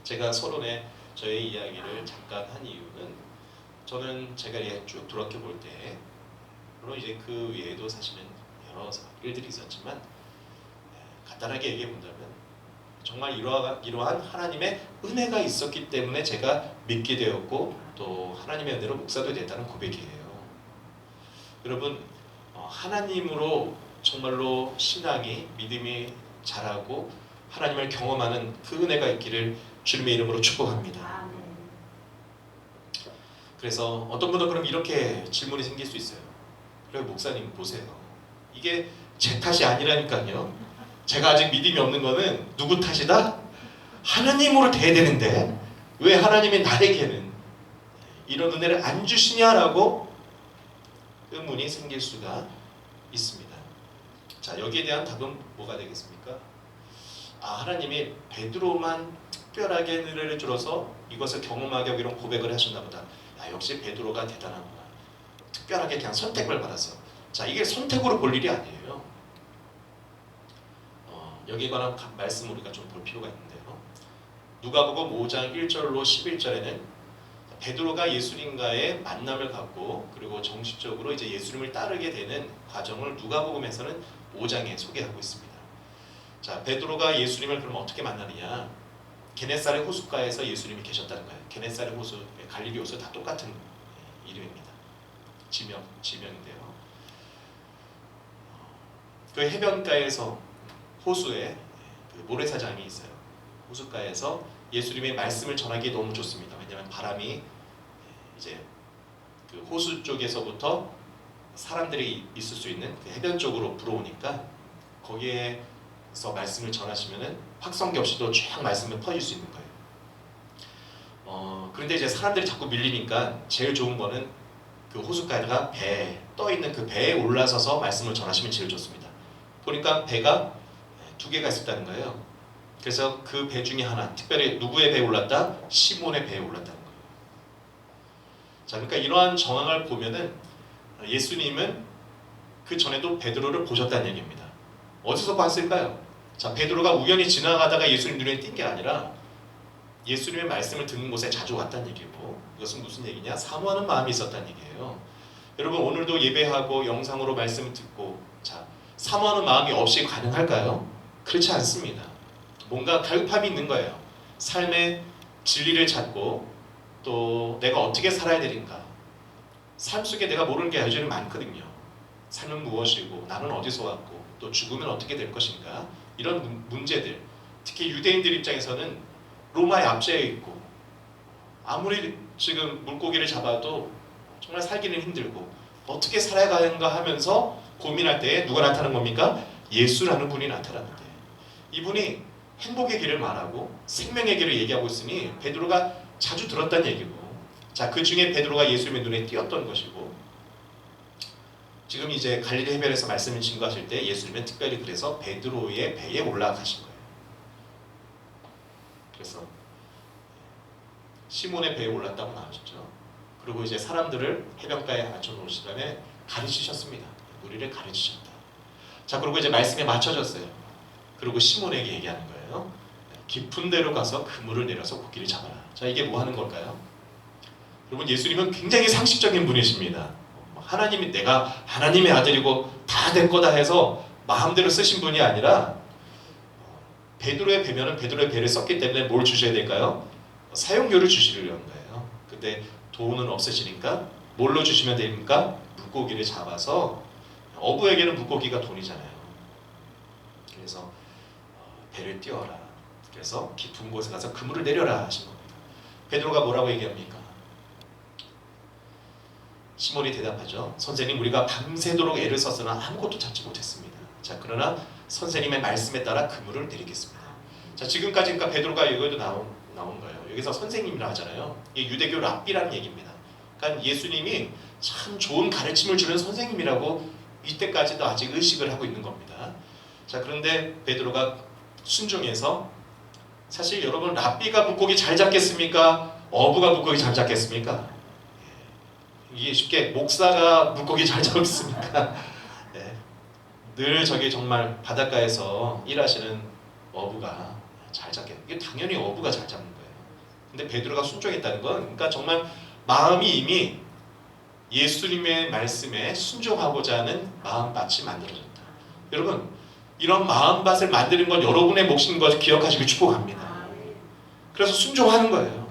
제가 서론에 저의 이야기를 잠깐 한 이유는 저는 제가 쭉 돌이켜 볼 때 물론 이제 그 외에도 사실은 여러 일들이 있었지만 간단하게 얘기해 본다면 정말 이러한 하나님의 은혜가 있었기 때문에 제가 믿게 되었고 또 하나님의 은혜로 목사도 됐다는 고백이에요. 여러분, 하나님으로 정말로 신앙이 믿음이 자라고 하나님을 경험하는 그 은혜가 있기를 주님의 이름으로 축복합니다. 그래서 어떤 분은 그럼 이렇게 질문이 생길 수 있어요. 그래, 목사님 보세요. 이게 제 탓이 아니라니까요. 제가 아직 믿음이 없는 거는 누구 탓이다? 하나님으로 돼야 되는데 왜 하나님이 나에게는 이런 은혜를 안 주시냐라고 의문이 생길 수가 있습니다. 자, 여기에 대한 답은 뭐가 되겠습니까? 하나님이 베드로만 특별하게 은혜를 주어서 이것을 경험하게 하고 이런 고백을 하셨나 보다. 역시 베드로가 대단하구나. 특별하게 그냥 선택을 받았어. 자, 이게 선택으로 볼 일이 아니에요. 여기에 관한 말씀 우리가 좀 볼 필요가 있는데요. 누가복음 5장 1절로 11절에는 베드로가 예수님과의 만남을 갖고 그리고 정식적으로 이제 예수님을 따르게 되는 과정을 누가복음에서는 5장에 소개하고 있습니다. 자, 베드로가 예수님을 그럼 어떻게 만나느냐? 게네사렛 호숫가에서 예수님이 계셨다는 거예요. 게네사렛 호수, 갈릴리 호수 다 똑같은 이름입니다. 지명인데요. 그 해변가에서 호수에 그 모래사장이 있어요. 호숫가에서 예수님의 말씀을 전하기 너무 좋습니다. 왜냐하면 바람이 이제 그 호수 쪽에서부터 사람들이 있을 수 있는 그 해변 쪽으로 불어오니까 거기에서 말씀을 전하시면은 확성기 없이도 쫙 말씀을 퍼질 수 있는 거예요. 그런데 이제 사람들이 자꾸 밀리니까 제일 좋은 거는 그 호숫가에다가 떠 있는 그 배에 올라서서 말씀을 전하시면 제일 좋습니다. 보니까 배가 두 개가 있었다는 거예요. 그래서 그 배 중에 하나, 특별히 누구의 배에 올랐다? 시몬의 배에 올랐다는 거예요. 자, 그러니까 이러한 정황을 보면은 예수님은 그 전에도 베드로를 보셨다는 얘기입니다. 어디서 봤을까요? 자, 베드로가 우연히 지나가다가 예수님 눈에 띈 게 아니라 예수님의 말씀을 듣는 곳에 자주 왔다는 얘기고, 이것은 무슨 얘기냐? 사모하는 마음이 있었다는 얘기예요. 여러분, 오늘도 예배하고 영상으로 말씀을 듣고, 자, 사모하는 마음이 없이 가능할까요? 그렇지 않습니다. 뭔가 갈급함이 있는 거예요. 삶의 진리를 찾고 또 내가 어떻게 살아야 되는가. 삶 속에 내가 모르는 게 여전히 많거든요. 삶은 무엇이고 나는 어디서 왔고 또 죽으면 어떻게 될 것인가. 이런 문제들, 특히 유대인들 입장에서는 로마의 압제에 있고 아무리 지금 물고기를 잡아도 정말 살기는 힘들고 어떻게 살아가는가 하면서 고민할 때에 누가 나타나는 겁니까? 예수라는 분이 나타나는데, 이분이 행복의 길을 말하고 생명의 길을 얘기하고 있으니 베드로가 자주 들었다는 얘기고, 자, 그 중에 베드로가 예수님의 눈에 띄었던 것이고, 지금 이제 갈릴리 해변에서 말씀을 증거하실 때 예수님은 특별히 그래서 베드로의 배에 올라가신 거예요. 그래서 시몬의 배에 올랐다고 나오셨죠. 그리고 이제 사람들을 해변가에 앉혀놓으신 다음에 가르치셨습니다. 우리를 가르치셨다. 자, 그리고 이제 말씀에 맞춰졌어요. 그리고 시몬에게 얘기하는 거예요. 깊은 데로 가서 그물을 내려서 고기를 잡아라. 자, 이게 뭐 하는 걸까요? 여러분, 예수님은 굉장히 상식적인 분이십니다. 하나님이 내가 하나님의 아들이고 다 될 거다 해서 마음대로 쓰신 분이 아니라 베드로의 배면은 베드로의 배를 썼기 때문에 뭘 주셔야 될까요? 사용료를 주시려는 거예요. 근데 돈은 없으시니까 뭘로 주시면 됩니까? 물고기를 잡아서, 어부에게는 물고기가 돈이잖아요. 그래서 배를 띄워라. 그래서 깊은 곳에 가서 그물을 내려라 하신 겁니다. 베드로가 뭐라고 얘기합니까? 시몬이 대답하죠. 선생님, 우리가 밤새도록 애를 썼으나 아무것도 잡지 못했습니다. 자, 그러나 선생님의 말씀에 따라 그물을 내리겠습니다. 자, 지금까지 그러니까 베드로가 여기도 나온 거예요. 여기서 선생님이라 하잖아요. 이게 유대교 랍비라는 얘기입니다. 그러니까 예수님이 참 좋은 가르침을 주는 선생님이라고 이때까지도 아직 의식을 하고 있는 겁니다. 자, 그런데 베드로가 순종해서, 사실 여러분, 랍비가 물고기 잘 잡겠습니까? 어부가 물고기 잘 잡겠습니까? 이게 쉽게 목사가 물고기 잘 잡겠습니까? 네. 늘 저기 정말 바닷가에서 일하시는 어부가 잘 잡겠는, 이게 당연히 어부가 잘 잡는 거예요. 근데 베드로가 순종했다는 건, 그러니까 정말 마음이 이미 예수님의 말씀에 순종하고자 하는 마음밭이 만들어졌다. 여러분, 이런 마음밭을 만드는 건 여러분의 몫인 것을 기억하시고 축복합니다. 그래서 순종하는 거예요.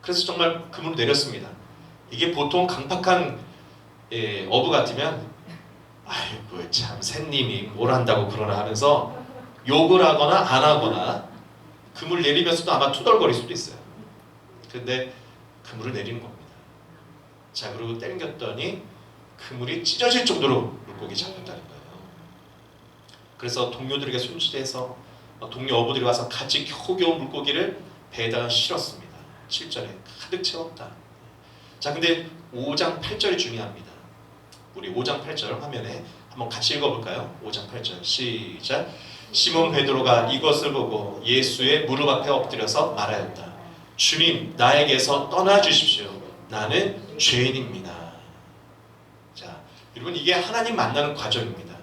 그래서 정말 그물을 내렸습니다. 이게 보통 강팍한 어부 같으면 아이고 참 샌님이 뭘 한다고 그러나 하면서 욕을 하거나 안 하거나 그물 내리면서도 아마 투덜거릴 수도 있어요. 근데 그물을 내리는 겁니다. 자, 그리고 땡겼더니 그물이 찢어질 정도로 물고기 잡혔다는 거예요. 그래서 동료들에게 손질해서 동료 어부들이 와서 같이 겨우겨우 물고기를 배에다가 실었습니다. 7절에 가득 채웠다. 자, 근데 5장 8절이 중요합니다. 우리 5장 8절 화면에 한번 같이 읽어볼까요? 5장 8절 시작. 시몬 베드로가 이것을 보고 예수의 무릎 앞에 엎드려서 말하였다. 주님, 나에게서 떠나 주십시오. 나는 죄인입니다. 자, 여러분 이게 하나님 만나는 과정입니다.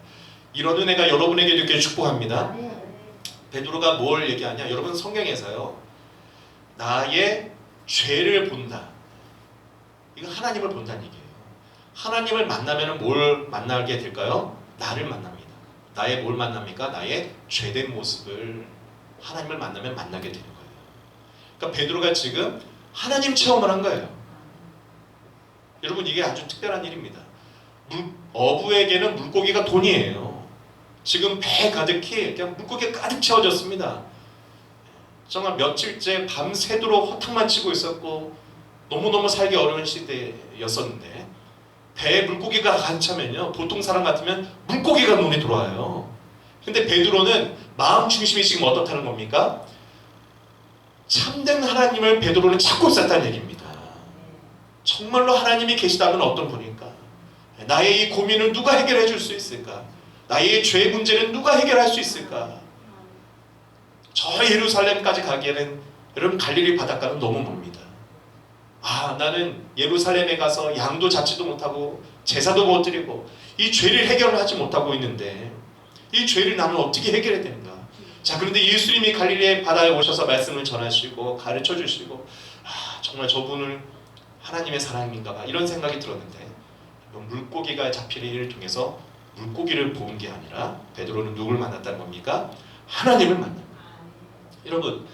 이런 은혜가 여러분에게도 있기를 축복합니다. 베드로가 뭘 얘기하냐? 여러분 성경에서요, 나의 죄를 본다. 이거 하나님을 본다는 얘기예요. 하나님을 만나면 뭘 만나게 될까요? 나를 만납니다. 나의 뭘 만납니까? 나의 죄된 모습을 하나님을 만나면 만나게 되는 거예요. 그러니까 베드로가 지금 하나님 체험을 한 거예요. 여러분 이게 아주 특별한 일입니다. 어부에게는 물고기가 돈이에요. 지금 배 가득히 그냥 물고기가 가득 채워졌습니다. 정말 며칠째 밤새도록 허탕만 치고 있었고 너무너무 살기 어려운 시대였었는데 배에 물고기가 가득 차면요, 보통 사람 같으면 물고기가 눈에 들어와요. 근데 베드로는 마음 중심이 지금 어떻다는 겁니까? 참된 하나님을 베드로는 찾고 있었다는 얘기입니다. 정말로 하나님이 계시다면 어떤 분일까? 나의 이 고민을 누가 해결해 줄 수 있을까? 나의 죄 문제는 누가 해결할 수 있을까? 저 예루살렘까지 가기에는 여러분 갈릴리 바닷가는 너무 멉니다. 아, 나는 예루살렘에 가서 양도 잡지도 못하고 제사도 못 드리고 이 죄를 해결하지 못하고 있는데 이 죄를 나는 어떻게 해결해야 되는가? 자, 그런데 예수님이 갈릴리 바다에 오셔서 말씀을 전하시고 가르쳐 주시고, 아, 정말 저분을 하나님의 사랑인가 봐, 이런 생각이 들었는데, 물고기가 잡히는 일을 통해서 물고기를 본 게 아니라 베드로는 누굴 만났다는 겁니까? 하나님을 만납니다. 여러분,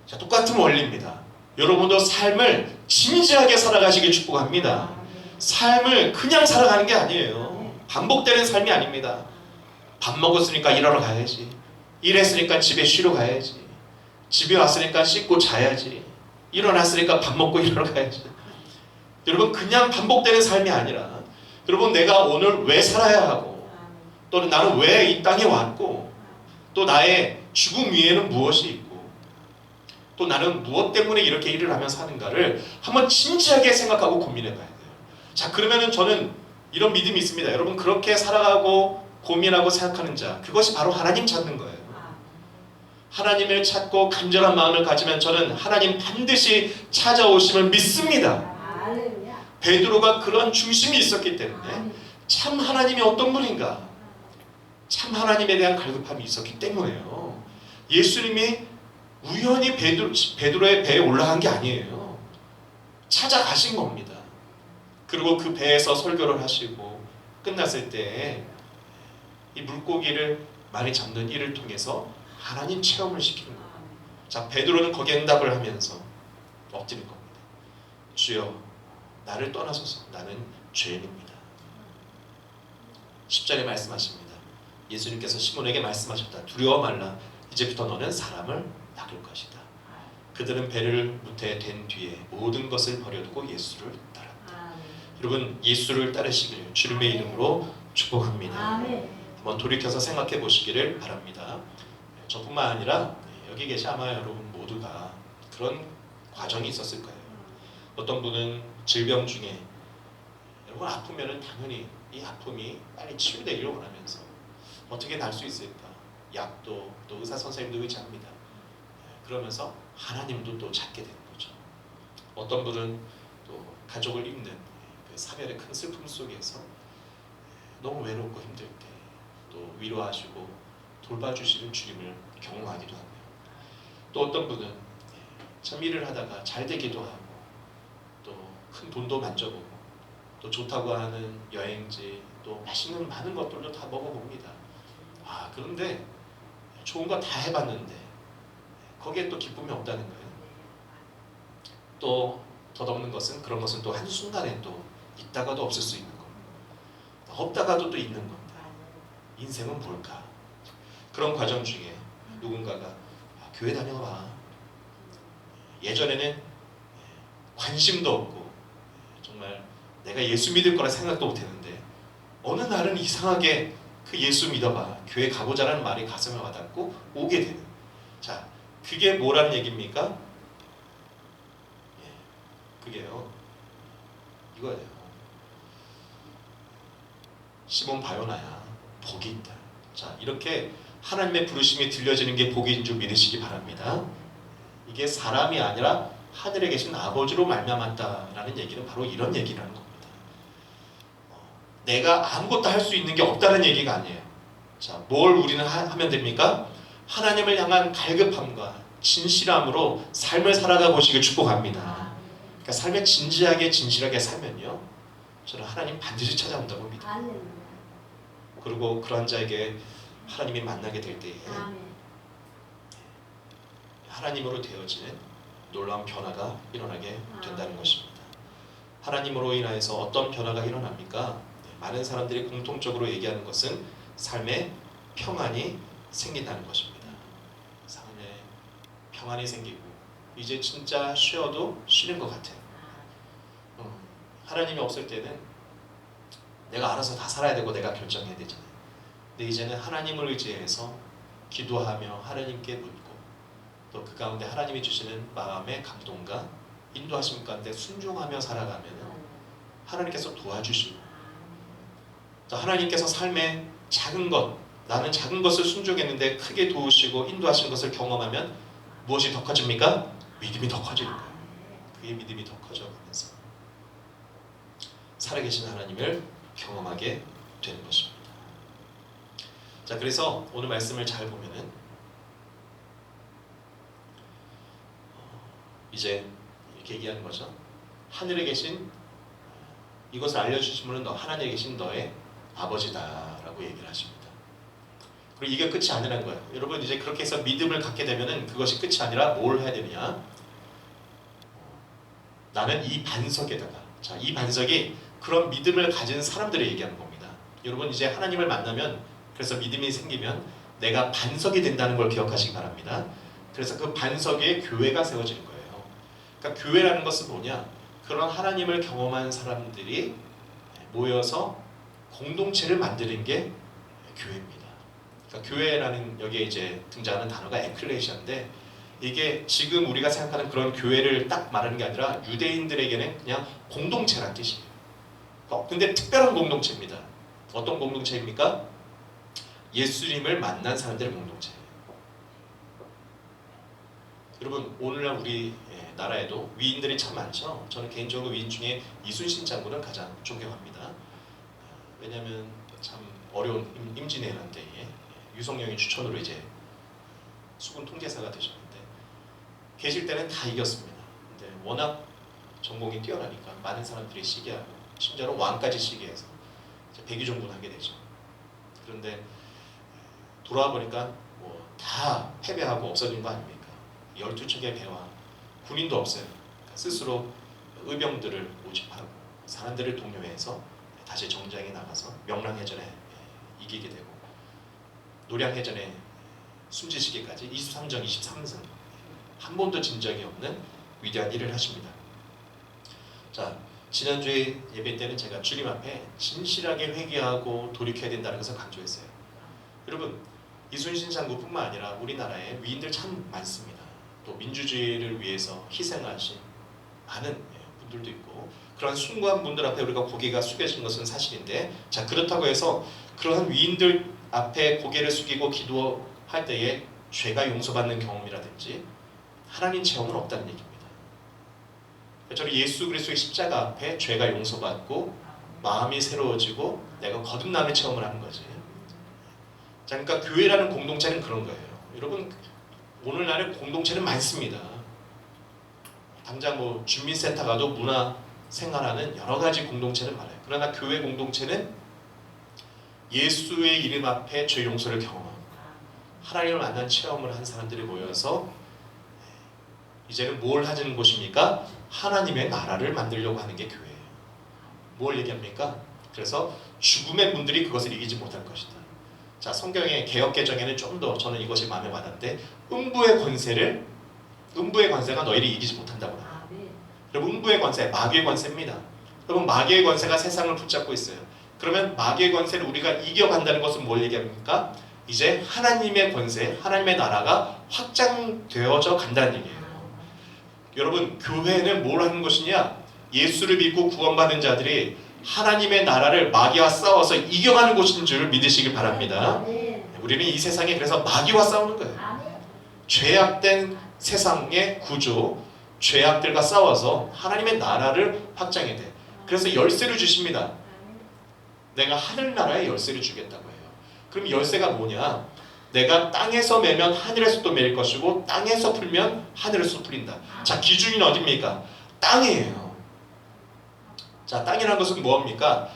자, 똑같은 원리입니다. 여러분도 삶을 진지하게 살아가시길 축복합니다. 삶을 그냥 살아가는 게 아니에요. 반복되는 삶이 아닙니다. 밥 먹었으니까 일하러 가야지, 일했으니까 집에 쉬러 가야지, 집에 왔으니까 씻고 자야지, 일어났으니까 밥 먹고 일하러 가야지. 여러분, 그냥 반복되는 삶이 아니라, 여러분, 내가 오늘 왜 살아야 하고, 또는 나는 왜 이 땅에 왔고, 또 나의 죽음 위에는 무엇이 있고, 또 나는 무엇 때문에 이렇게 일을 하면서 사는가를 한번 진지하게 생각하고 고민해 봐야 돼요. 자, 그러면은 저는 이런 믿음이 있습니다. 여러분, 그렇게 살아가고 고민하고 생각하는 자, 그것이 바로 하나님 찾는 거예요. 하나님을 찾고 간절한 마음을 가지면 저는 하나님 반드시 찾아오심을 믿습니다. 베드로가 그런 중심이 있었기 때문에 참 하나님이 어떤 분인가, 참 하나님에 대한 갈급함이 있었기 때문에요. 예수님이 우연히 베드로의 배에 올라간 게 아니에요. 찾아가신 겁니다. 그리고 그 배에서 설교를 하시고 끝났을 때 이 물고기를 많이 잡는 일을 통해서 하나님 체험을 시키는 거예요. 자, 베드로는 거기에 응답을 하면서 엎드린 겁니다. 주여, 나를 떠나소서, 나는 죄인입니다. 10절에 말씀하십니다. 예수님께서 시몬에게 말씀하셨다. 두려워 말라. 이제부터 너는 사람을 낚을 것이다. 그들은 배를 무태에 댄 뒤에 모든 것을 버려두고 예수를 따랐다. 여러분, 예수를 따르시기를 주님의 이름으로 축복합니다. 한번 돌이켜서 생각해 보시기를 바랍니다. 저뿐만 아니라 여기 계신 아마 여러분 모두가 그런 과정이 있었을 거예요. 어떤 분은 질병 중에, 여러분 아프면은 당연히 이 아픔이 빨리 치유되기를 원하면서 어떻게 날 수 있을까? 약도, 또 의사 선생님도 의지합니다. 그러면서 하나님도 또 찾게 되는 거죠. 어떤 분은 또 가족을 잃는 그 사별의 큰 슬픔 속에서 너무 외롭고 힘들 때 또 위로하시고 돌봐주시는 주님을 경험하기도 하고요. 또 어떤 분은 참 일을 하다가 잘 되기도 하고 또 큰 돈도 만져보고 또 좋다고 하는 여행지, 또 맛있는 많은 것들도 다 먹어봅니다. 그런데 좋은 거 다 해봤는데 거기에 또 기쁨이 없다는 거예요. 또 덧없는 것은 그런 것은 또 한순간에 또 있다가도 없을 수 있는 겁니다. 없다가도 또 있는 겁니다. 인생은 뭘까? 그런 과정 중에 누군가가 교회 다녀봐. 예전에는 관심도 없고 정말 내가 예수 믿을 거라 생각도 못했는데 어느 날은 이상하게 그 예수 믿어봐, 교회 가보자라는 말이 가슴에 와닿고 오게 되는. 자, 그게 뭐라는 얘기입니까? 그게요, 이거예요. 시몬 바요나야, 복이 있다. 자, 이렇게 하나님의 부르심이 들려지는 게 복인 줄 믿으시기 바랍니다. 이게 사람이 아니라 하늘에 계신 아버지로 말미암았다라는 얘기는 바로 이런 얘기라는 겁니다. 내가 아무것도 할 수 있는 게 없다는 얘기가 아니에요. 자, 뭘 우리는 하면 됩니까? 하나님을 향한 갈급함과 진실함으로 삶을 살아가 보시길 축복합니다. 그러니까 삶에 진지하게 진실하게 살면요, 저는 하나님 반드시 찾아온다고 믿어요. 그리고 그런 자에게 하나님이 만나게 될 때에 하나님으로 되어지는 놀라운 변화가 일어나게 된다는 것입니다. 하나님으로 인하여서 어떤 변화가 일어납니까? 많은 사람들이 공통적으로 얘기하는 것은 삶에 평안이 생긴다는 것입니다. 삶에 평안이 생기고 이제 진짜 쉬어도 쉬는 것 같아요. 하나님이 없을 때는 내가 알아서 다 살아야 되고 내가 결정해야 되잖아요. 근데 이제는 하나님을 의지해서 기도하며 하나님께 묻고 또 그 가운데 하나님이 주시는 마음의 감동과 인도하심 가운데 순종하며 살아가면 하나님께서 도와주시고 또 하나님께서 삶의 작은 것, 나는 작은 것을 순종했는데 크게 도우시고 인도하신 것을 경험하면 무엇이 더 커집니까? 믿음이 더 커지는 거예요. 그게 믿음이 더 커져가면서 살아계신 하나님을 경험하게 되는 것입니다. 자, 그래서 오늘 말씀을 잘 보면은 이제 이렇게 얘기하는 거죠. 하늘에 계신, 이것을 알려주신 분은 하나님에 계신 너의 아버지다라고 얘기를 하십니다. 그리고 이게 끝이 아니라는 거예요. 여러분, 이제 그렇게 해서 믿음을 갖게 되면은 그것이 끝이 아니라 뭘 해야 되느냐? 나는 이 반석에다가, 자, 이 반석이 그런 믿음을 가진 사람들을 얘기하는 겁니다. 여러분, 이제 하나님을 만나면, 그래서 믿음이 생기면 내가 반석이 된다는 걸 기억하시기 바랍니다. 그래서 그 반석 위에 교회가 세워지는 거예요. 그러니까 교회라는 것은 뭐냐? 그런 하나님을 경험한 사람들이 모여서 공동체를 만드는 게 교회입니다. 그러니까 교회라는, 여기에 이제 등장하는 단어가 에클레시아인데, 이게 지금 우리가 생각하는 그런 교회를 딱 말하는 게 아니라 유대인들에게는 그냥 공동체란 뜻이에요. 근데 특별한 공동체입니다. 어떤 공동체입니까? 예수님을 만난 사람들의 공동체예요. 여러분, 오늘날 우리 나라에도 위인들이 참 많죠. 저는 개인적으로 위인 중에 이순신 장군을 가장 존경합니다. 왜냐하면 참 어려운 임진왜란 때에 유성룡의 추천으로 이제 수군 통제사가 되셨는데 계실 때는 다 이겼습니다. 근데 워낙 전공이 뛰어나니까 많은 사람들이 시기하고 심지어는 왕까지 시기해서 백의종군하게 되죠. 그런데 돌아와 보니까 뭐 다 패배하고 없어진 거 아닙니까? 12척의 배와 군인도 없어요. 그러니까 스스로 의병들을 모집하고 사람들을 독려해서 다시 정장에 나가서 명랑해전에 이기게 되고 노량해전에 숨지시기까지 23전 23승, 한 번도 진 적이 없는 위대한 일을 하십니다. 자, 지난주에 예배 때는 제가 주님 앞에 진실하게 회개하고 돌이켜야 된다는 것을 강조했어요. 여러분, 이순신 장군뿐만 아니라 우리나라에 위인들 참 많습니다. 또 민주주의를 위해서 희생하신 많은 분들도 있고, 그런 숭고한 분들 앞에 우리가 고개가 숙여진 것은 사실인데, 자, 그렇다고 해서 그러한 위인들 앞에 고개를 숙이고 기도할 때에 죄가 용서받는 경험이라든지 하나님 체험은 없다는 얘기입니다. 저는 예수 그리스도의 십자가 앞에 죄가 용서받고 마음이 새로워지고 내가 거듭남의 체험을 하는 거지. 자, 그러니까 교회라는 공동체는 그런 거예요. 여러분, 오늘날에 공동체는 많습니다. 당장 뭐 주민센터 가도 문화 생활하는 여러 가지 공동체는 많아요. 그러나 교회 공동체는 예수의 이름 앞에 죄 용서를 경험하고 하나님을 만난 체험을 한 사람들이 모여서 이제는 뭘 하는 곳입니까? 하나님의 나라를 만들려고 하는 게 교회예요. 뭘 얘기합니까? 그래서 죽음의 문들이 그것을 이기지 못할 것이다. 자, 성경의 개역개정에는 좀 더 저는 이것이 마음에 와닿는데 음부의 권세가 너희를 이기지 못한다고 합니다. 여러분, 음부의 권세, 마귀의 권세입니다. 여러분, 마귀의 권세가 세상을 붙잡고 있어요. 그러면 마귀의 권세를 우리가 이겨간다는 것은 뭘 얘기합니까? 이제 하나님의 권세, 하나님의 나라가 확장되어져 간다는 얘기예요. 여러분, 교회는 뭘 하는 것이냐? 예수를 믿고 구원받은 자들이 하나님의 나라를 마귀와 싸워서 이겨가는 곳인 줄 믿으시길 바랍니다. 우리는 이 세상에 그래서 마귀와 싸우는 거예요. 죄악된 세상의 구조, 죄악들과 싸워서 하나님의 나라를 확장해야 돼. 그래서 열쇠를 주십니다. 내가 하늘나라에 열쇠를 주겠다고 해요. 그럼 열쇠가 뭐냐? 내가 땅에서 매면 하늘에서도 매일 것이고 땅에서 풀면 하늘에서 풀린다. 자, 기준이 어디입니까? 땅이에요. 자, 땅이라는 것은 뭐입니까?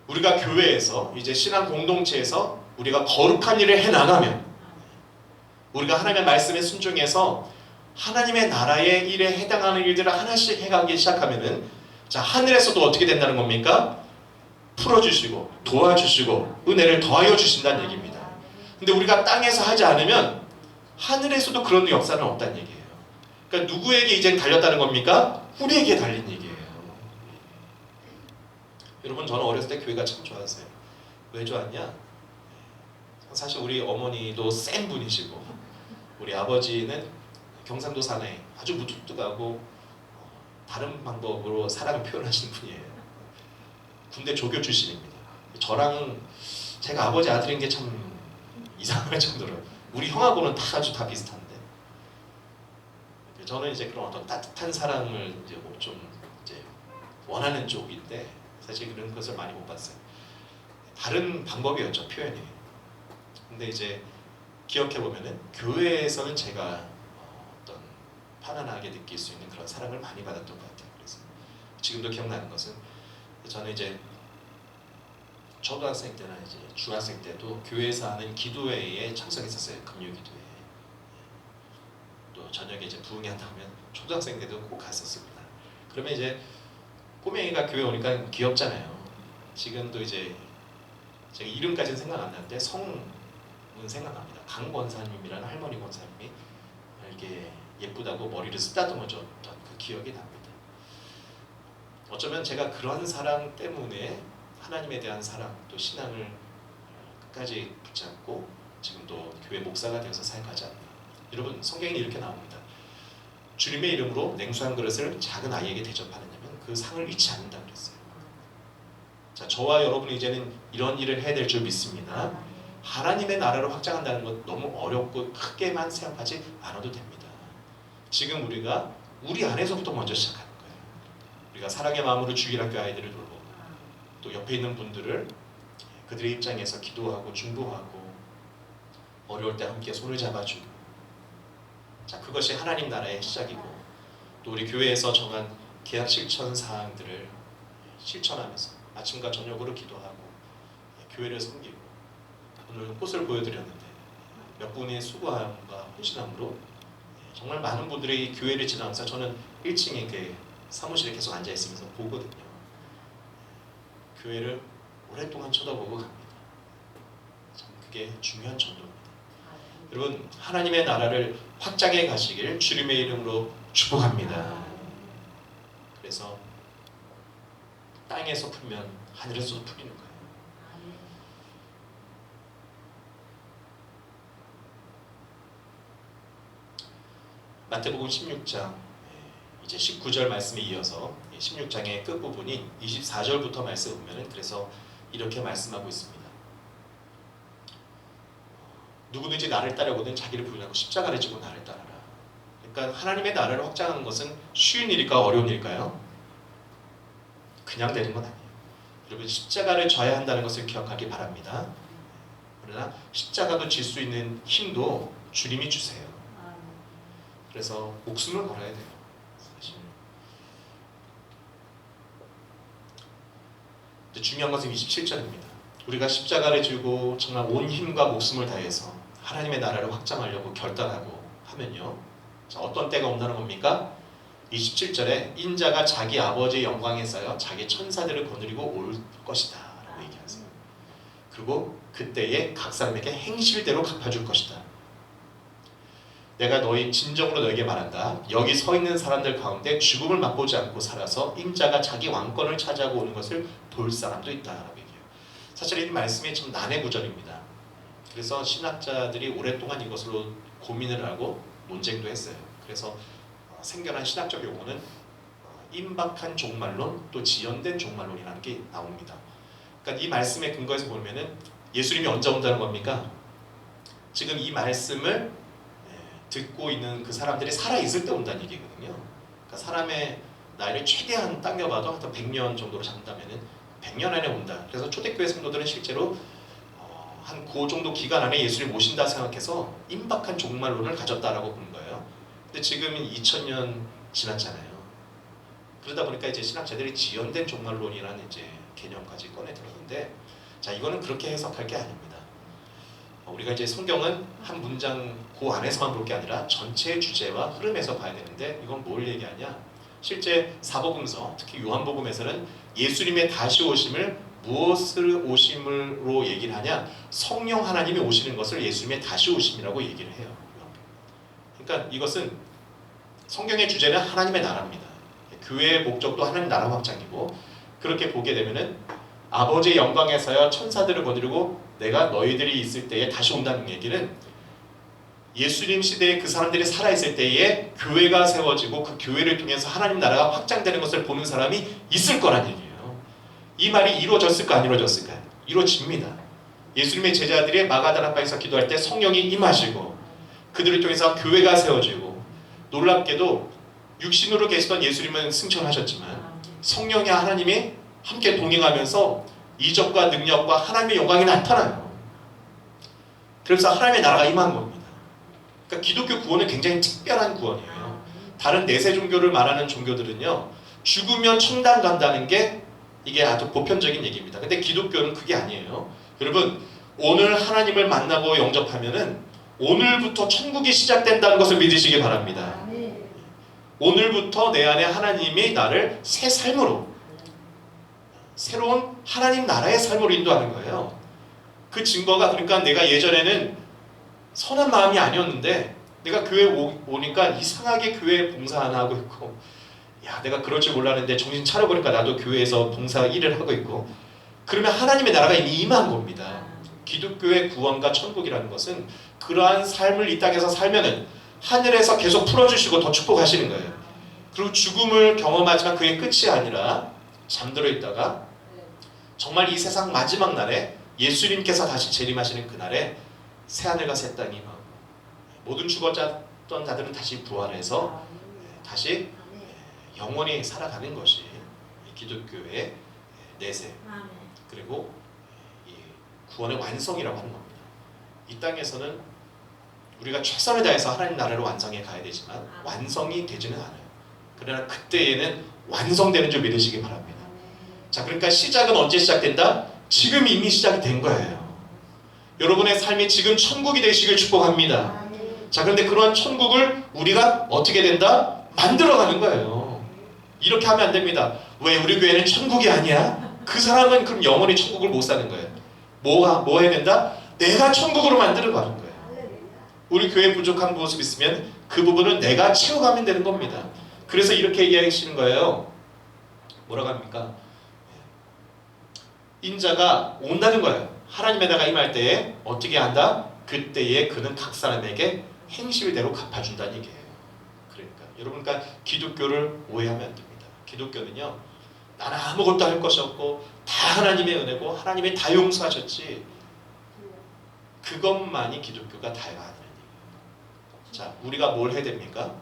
우리가 교회에서 이제 신앙 공동체에서 우리가 거룩한 일을 해나가면 우리가 하나님의 말씀에 순종해서 하나님의 나라의 일에 해당하는 일들을 하나씩 해가기 시작하면은 자, 하늘에서도 어떻게 된다는 겁니까? 풀어주시고 도와주시고 은혜를 더하여 주신다는 얘기입니다. 근데 우리가 땅에서 하지 않으면 하늘에서도 그런 역사는 없다는 얘기예요. 그러니까 누구에게 이젠 달렸다는 겁니까? 우리에게 달린 얘기예요. 여러분, 저는 어렸을 때 교회가 참 좋았어요. 왜 좋았냐? 사실 우리 어머니도 센 분이시고 우리 아버지는 경상도 사나이 아주 무뚝뚝하고 다른 방법으로 사랑을 표현하시는 분이에요. 군대 조교 출신입니다. 저랑 제가 아버지 아들인 게 참 이상할 정도로 우리 형하고는 아주 다 비슷한데 저는 이제 그런 어떤 따뜻한 사랑을 이제 좀 이제 원하는 쪽인데 사실 그런 것을 많이 못 봤어요. 다른 방법이었죠, 표현이. 근데 이제 기억해 보면은 교회에서는 제가 어떤 편안하게 느낄 수 있는 그런 사랑을 많이 받았던 것 같아요. 그래서 지금도 기억나는 것은 저는 이제 초등학생 때나 이제 중학생 때도 교회에서 하는 기도회에 참석했었어요. 금요기도회. 또 저녁에 이제 부흥회 한다면 초등학생 때도 꼭 갔었습니다. 그러면 이제 꼬맹이가 교회 오니까 귀엽잖아요. 지금도 이제 제가 이름까지는 생각 안 나는데 성은 생각납니다. 강 권사님이라는 할머니 권사님이 이렇게 예쁘다고 머리를 쓰다듬어 줬던 그 기억이 납니다. 어쩌면 제가 그런 사랑 때문에 하나님에 대한 사랑 또 신앙을 끝까지 붙잡고 지금도 교회 목사가 되어서 사역하지 않나. 여러분, 성경에 이렇게 나옵니다. 주님의 이름으로 냉수 한 그릇을 작은 아이에게 대접하느냐면 그 상을 잊지 않는다 그랬어요. 자, 저와 여러분이 이제는 이런 일을 해야 될 줄 믿습니다. 하나님의 나라를 확장한다는 것 너무 어렵고 크게만 생각하지 않아도 됩니다. 지금 우리가 우리 안에서부터 먼저 시작하는 거예요. 우리가 사랑의 마음으로 주일학교 아이들을 돌보고 또 옆에 있는 분들을 그들의 입장에서 기도하고 중보하고 어려울 때 함께 손을 잡아주고 자, 그것이 하나님 나라의 시작이고 또 우리 교회에서 정한 계약 실천 사항들을 실천하면서 아침과 저녁으로 기도하고 교회를 섬기고 오늘 꽃을 보여드렸는데 몇 분의 수고함과 헌신함으로 정말 많은 분들이 교회를 지나면서 저는 1층에 그 사무실에 계속 앉아있으면서 보거든요. 교회를 오랫동안 쳐다보고 갑니다. 참 그게 중요한 전도입니다. 여러분, 하나님의 나라를 확장해 가시길 주님의 이름으로 축복합니다. 그래서 땅에서 풀면 하늘에서도 풀리는 거예요. 마태복음 16장 이제 19절 말씀에 이어서 16장의 끝부분인 24절부터 말씀 보면은 그래서 이렇게 말씀하고 있습니다. 누구든지 나를 따르거든 자기를 부인하고 십자가를 지고 나를 따르라. 그러니까 하나님의 나라를 확장하는 것은 쉬운 일일까 어려운 일일까요? 그냥 되는 건 아니에요. 여러분, 십자가를 져야 한다는 것을 기억하기 바랍니다. 그러나 십자가도 질 수 있는 힘도 주님이 주세요. 그래서 목숨을 걸어야 돼요. 사실. 근데 중요한 것은 27절입니다. 우리가 십자가를 지고 정말 온 힘과 목숨을 다해서 하나님의 나라를 확장하려고 결단하고 하면요, 자, 어떤 때가 온다는 겁니까? 27절에 인자가 자기 아버지의 영광에서요 자기 천사들을 거느리고 올 것이다 라고 얘기하세요. 그리고 그때에 각 사람에게 행실대로 갚아줄 것이다. 내가 너희 진정으로 너에게 말한다. 여기 서 있는 사람들 가운데 죽음을 맛보지 않고 살아서 인자가 자기 왕권을 차지하고 오는 것을 볼 사람도 있다 라고 얘기해요. 사실 이 말씀이 좀 난해 구절입니다. 그래서 신학자들이 오랫동안 이것으로 고민을 하고 논쟁도 했어요. 그래서 생겨난 신학적 용어는 임박한 종말론, 또 지연된 종말론이라는 게 나옵니다. 그러니까 이 말씀의 근거에서 보면은 예수님이 언제 온다는 겁니까? 지금 이 말씀을 듣고 있는 그 사람들이 살아있을 때 온다는 얘기거든요. 그러니까 사람의 나이를 최대한 당겨봐도 한 100년 정도로 잡는다면은 100년 안에 온다. 그래서 초대교회 성도들은 실제로 한 그 정도 기간 안에 예수를 모신다 생각해서 임박한 종말론을 가졌다라고 보는 거예요. 근데 지금은 2000년 지났잖아요. 그러다 보니까 이제 신학자들이 지연된 종말론이라는 이제 개념까지 꺼내 들었는데, 자, 이거는 그렇게 해석할 게 아닙니다. 우리가 이제 성경은 한 문장 그 안에서만 볼 게 아니라 전체의 주제와 흐름에서 봐야 되는데, 이건 뭘 얘기하냐? 실제 사복음서, 특히 요한복음에서는 예수님의 다시 오심을 무엇을 오심으로 얘기를 하냐? 성령 하나님이 오시는 것을 예수님의 다시 오심이라고 얘기를 해요. 그러니까 이것은 성경의 주제는 하나님의 나라입니다. 교회의 목적도 하나님 나라 확장이고, 그렇게 보게 되면은 아버지의 영광에서야 천사들을 거느리고 내가 너희들이 있을 때에 다시 온다는 얘기는 예수님 시대에 그 사람들이 살아있을 때에 교회가 세워지고 그 교회를 통해서 하나님 나라가 확장되는 것을 보는 사람이 있을 거란 얘기예요. 이 말이 이루어졌을까 안 이루어졌을까? 이루어집니다. 예수님의 제자들이 마가다라바에서 기도할 때 성령이 임하시고 그들을 통해서 교회가 세워지고, 놀랍게도 육신으로 계시던 예수님은 승천하셨지만 성령의 하나님이 함께 동행하면서 이적과 능력과 하나님의 영광이 나타나요. 그래서 하나님의 나라가 임한 겁니다. 그러니까 기독교 구원은 굉장히 특별한 구원이에요. 다른 내세 종교를 말하는 종교들은요, 죽으면 천당 간다는 게 이게 아주 보편적인 얘기입니다. 근데 기독교는 그게 아니에요. 여러분, 오늘 하나님을 만나고 영접하면은 오늘부터 천국이 시작된다는 것을 믿으시기 바랍니다. 오늘부터 내 안에 하나님이 나를 새 삶으로, 새로운 하나님 나라의 삶으로 인도하는 거예요. 그 증거가, 그러니까 내가 예전에는 선한 마음이 아니었는데 내가 교회 오니까 이상하게 교회 봉사 하나 하고 있고, 야, 내가 그럴 줄 몰랐는데 정신 차려보니까 나도 교회에서 봉사 일을 하고 있고, 그러면 하나님의 나라가 이미 임한 겁니다. 기독교의 구원과 천국이라는 것은 그러한 삶을 이 땅에서 살면은 하늘에서 계속 풀어주시고 더 축복하시는 거예요. 그리고 죽음을 경험하지만 그게 끝이 아니라 잠들어 있다가 정말 이 세상 마지막 날에 예수님께서 다시 재림하시는 그날에 새하늘과 새 땅이 임하고 모든 죽었던 자들은 다시 부활해서 다시 영원히 살아가는 것이 기독교의 내세, 그리고 이 구원의 완성이라고 하는 겁니다. 이 땅에서는 우리가 최선을 다해서 하나님 나라를 완성해 가야 되지만 완성이 되지는 않아요. 그러나 그때에는 완성되는 줄 믿으시기 바랍니다. 자, 그러니까 시작은 언제 시작된다? 지금 이미 시작이 된 거예요. 여러분의 삶이 지금 천국이 되시길 축복합니다. 자, 그런데 그러한 천국을 우리가 어떻게 된다? 만들어가는 거예요. 이렇게 하면 안 됩니다. 왜 우리 교회는 천국이 아니야? 그 사람은 그럼 영원히 천국을 못 사는 거예요. 뭐 해야 된다? 내가 천국으로 만들어 가는 거예요. 우리 교회에 부족한 모습이 있으면 그 부분을 내가 채워가면 되는 겁니다. 그래서 이렇게 얘기하시는 거예요. 뭐라고 합니까? 인자가 온다는 거예요. 하나님의 나라가 임할 때에 어떻게 한다? 그때에 그는 각 사람에게 행실대로 갚아준다는 얘기예요. 그러니까 여러분, 그러니까 기독교를 오해하면 안 됩니다. 기독교는요, 나는 아무것도 할 것이 없고 다 하나님의 은혜고 하나님이 다 용서하셨지, 그것만이 기독교가 다가 아니라는 얘기예요. 자, 우리가 뭘 해야 됩니까?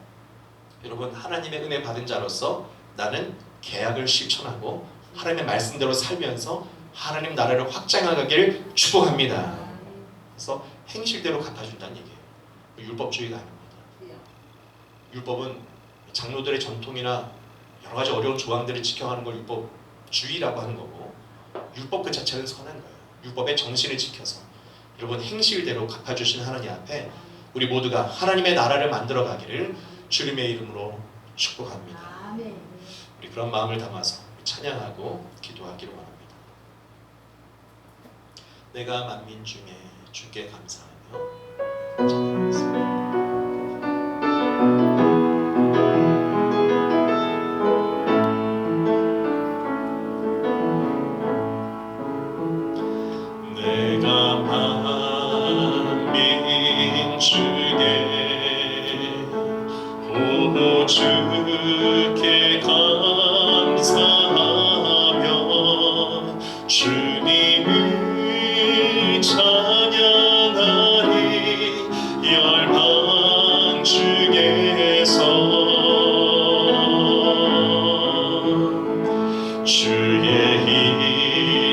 여러분, 하나님의 은혜 받은 자로서 나는 계약을 실천하고 하나님의 말씀대로 살면서 하나님 나라를 확장하길 축복합니다. 그래서 행실대로 갚아준다는 얘기예요. 율법주의가 아닙니다. 율법은 장로들의 전통이나 여러 가지 어려운 조항들을 지켜가는 걸 율법주의라고 하는 거고, 율법 그 자체는 선한 거예요. 율법의 정신을 지켜서 여러분 행실대로 갚아주신 하나님 앞에 우리 모두가 하나님의 나라를 만들어 가기를 주님의 이름으로 축복합니다. 우리 그런 마음을 담아서 찬양하고 기도하기로 원합니다. 내가 만민 중에 주께 감사하며 찬양하겠습니다. 주께 감사하며 주님을 찬양하리 열방 중에서 주의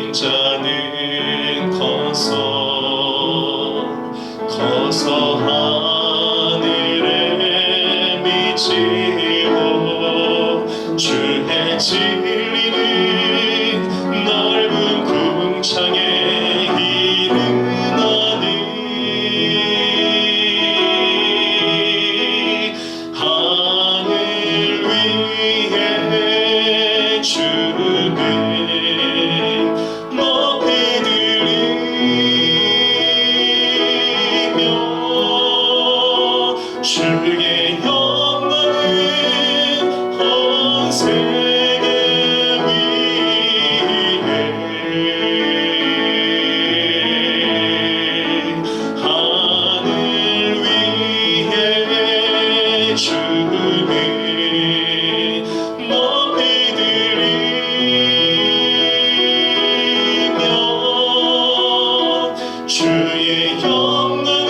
인자는 커서 하늘에 미치고 주의 진리는 넓은 궁창에 이르나니 하늘 위에 주는 높이 들리며 주의 영광은 온 세계 위에 하늘 위에 주는 높이 들리며 주의 영광은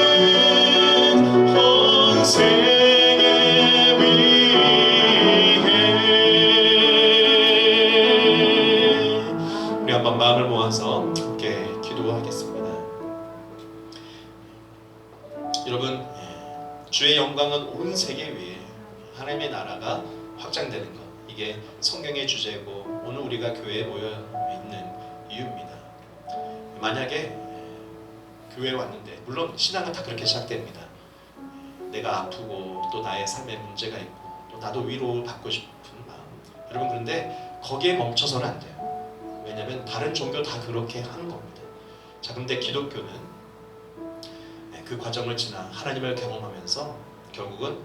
온 세계 위에 우리 한번 마음을 모아서 함께 기도하겠습니다. 여러분, 주의 영광은 온 세계 위에 하나님의 나라가 확장되는 것, 이게 성경의 주제고 오늘 우리가 교회에 모여 있는 이유입니다. 만약에 교회에 왔는데, 물론 신앙은 다 그렇게 시작됩니다. 내가 아프고 또 나의 삶에 문제가 있고 또 나도 위로받고 싶은 마음, 여러분 그런데 거기에 멈춰서는 안 돼요. 왜냐하면 다른 종교 다 그렇게 하는 겁니다. 자, 그런데 기독교는 그 과정을 지나 하나님을 경험하면서 결국은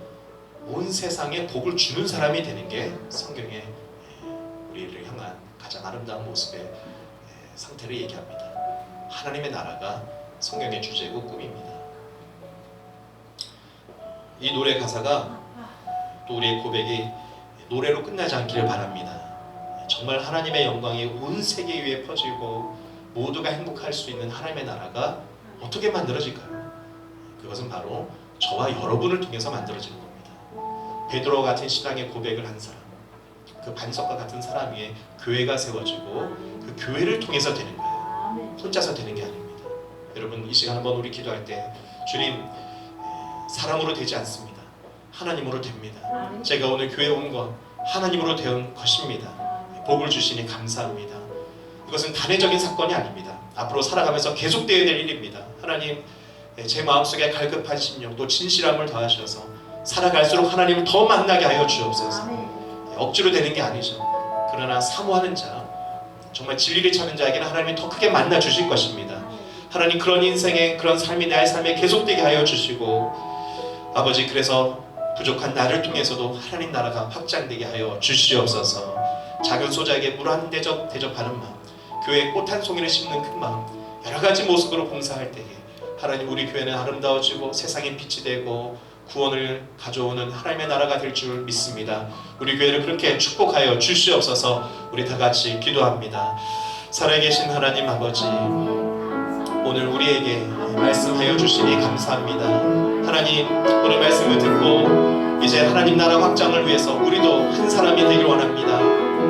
온 세상에 복을 주는 사람이 되는 게 성경의 우리를 향한 가장 아름다운 모습의 상태를 얘기합니다. 하나님의 나라가 성경의 주제고 꿈입니다. 이 노래 가사가 또 우리의 고백이 노래로 끝나지 않기를 바랍니다. 정말 하나님의 영광이 온 세계 위에 퍼지고 모두가 행복할 수 있는 하나님의 나라가 어떻게 만들어질까요? 그것은 바로 저와 여러분을 통해서 만들어지는 겁니다. 베드로 같은 신앙의 고백을 한 사람, 그 반석과 같은 사람 위에 교회가 세워지고 그 교회를 통해서 되는 거예요. 혼자서 되는 게 아닙니다. 여러분, 이 시간 한번 우리 기도할 때 주님, 사람으로 되지 않습니다. 하나님으로 됩니다. 제가 오늘 교회에 온 건 하나님으로 된 것입니다. 복을 주시니 감사합니다. 이것은 단회적인 사건이 아닙니다. 앞으로 살아가면서 계속되어야 될 일입니다. 하나님, 제 마음속에 갈급한 심령 또 진실함을 더하셔서 살아갈수록 하나님을 더 만나게 하여 주옵소서. 억지로 되는 게 아니죠. 그러나 사모하는 자, 정말 진리를 찾는 자에게는 하나님이 더 크게 만나 주실 것입니다. 하나님, 그런 인생에, 그런 삶이 내 삶에 계속되게 하여 주시고, 아버지, 그래서 부족한 나를 통해서도 하나님 나라가 확장되게 하여 주시옵소서. 작은 소자에게 물 한 대접 대접하는 마음, 교회에 꽃 한 송이를 심는 큰 마음, 여러 가지 모습으로 봉사할 때에 하나님, 우리 교회는 아름다워지고 세상에 빛이 되고 구원을 가져오는 하나님의 나라가 될 줄 믿습니다. 우리 교회를 그렇게 축복하여 주시옵소서. 우리 다 같이 기도합니다. 살아계신 하나님 아버지, 오늘 우리에게 말씀하여 주시니 감사합니다. 하나님, 오늘 말씀을 듣고 이제 하나님 나라 확장을 위해서 우리도 한 사람이 되길 원합니다.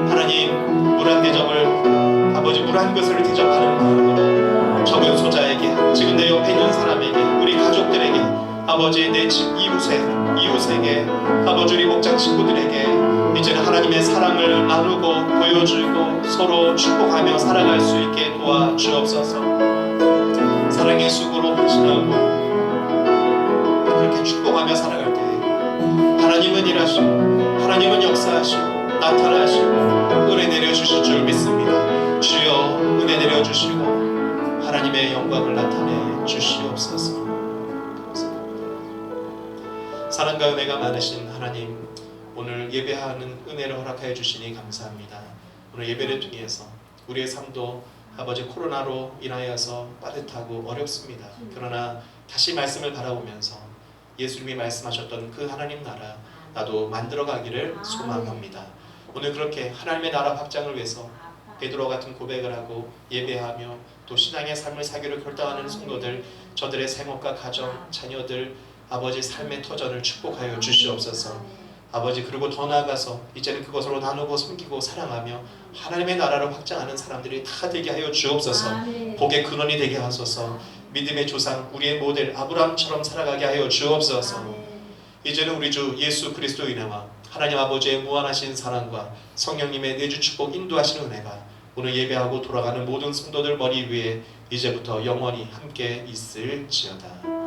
하나님, 물 한 대접을, 아버지 물 한 그릇을 대접하는 마음으로 적은 소자에게, 지금 내 옆에 있는 사람에게, 우리 가족들에게, 아버지 내 집 이웃에게, 아버지 우리 목장 친구들에게 이제는 하나님 하나님의 사랑을 나누고 보여주고 서로 축복하며 살아갈 수 있게 도와주옵소서. 사랑의 수고로 헌신하고 그렇게 축복하며 살아갈 때 하나님은 일하시고 하나님은 역사하시고 나타나시고 은혜 내려주실 줄 믿습니다. 주여 은혜 내려주시고 하나님의 영광을 나타내 주시옵소서. 사랑과 은혜가 많으신 하나님, 오늘 예배하는 은혜를 허락하여 주시니 감사합니다. 오늘 예배를 통해서 우리의 삶도 아버지 코로나로 인하여서 빠듯하고 어렵습니다. 그러나 다시 말씀을 바라보면서 예수님이 말씀하셨던 그 하나님 나라 나도 만들어가기를 소망합니다. 오늘 그렇게 하나님의 나라 확장을 위해서 베드로 같은 고백을 하고 예배하며 또 신앙의 삶을 사기로 결단하는 성도들, 저들의 생업과 가정, 자녀들, 아버지 삶의 터전을 축복하여 주시옵소서. 아버지, 그리고 더 나아가서 이제는 그것으로 나누고 섬기고 사랑하며 하나님의 나라를 확장하는 사람들이 다 되게 하여 주옵소서. 복의 근원이 되게 하소서. 믿음의 조상, 우리의 모델 아브라함처럼 살아가게 하여 주옵소서. 이제는 우리 주 예수 그리스도 인하여 하나님 아버지의 무한하신 사랑과 성령님의 내주 축복 인도하시는 은혜가 오늘 예배하고 돌아가는 모든 성도들 머리 위에 이제부터 영원히 함께 있을지어다.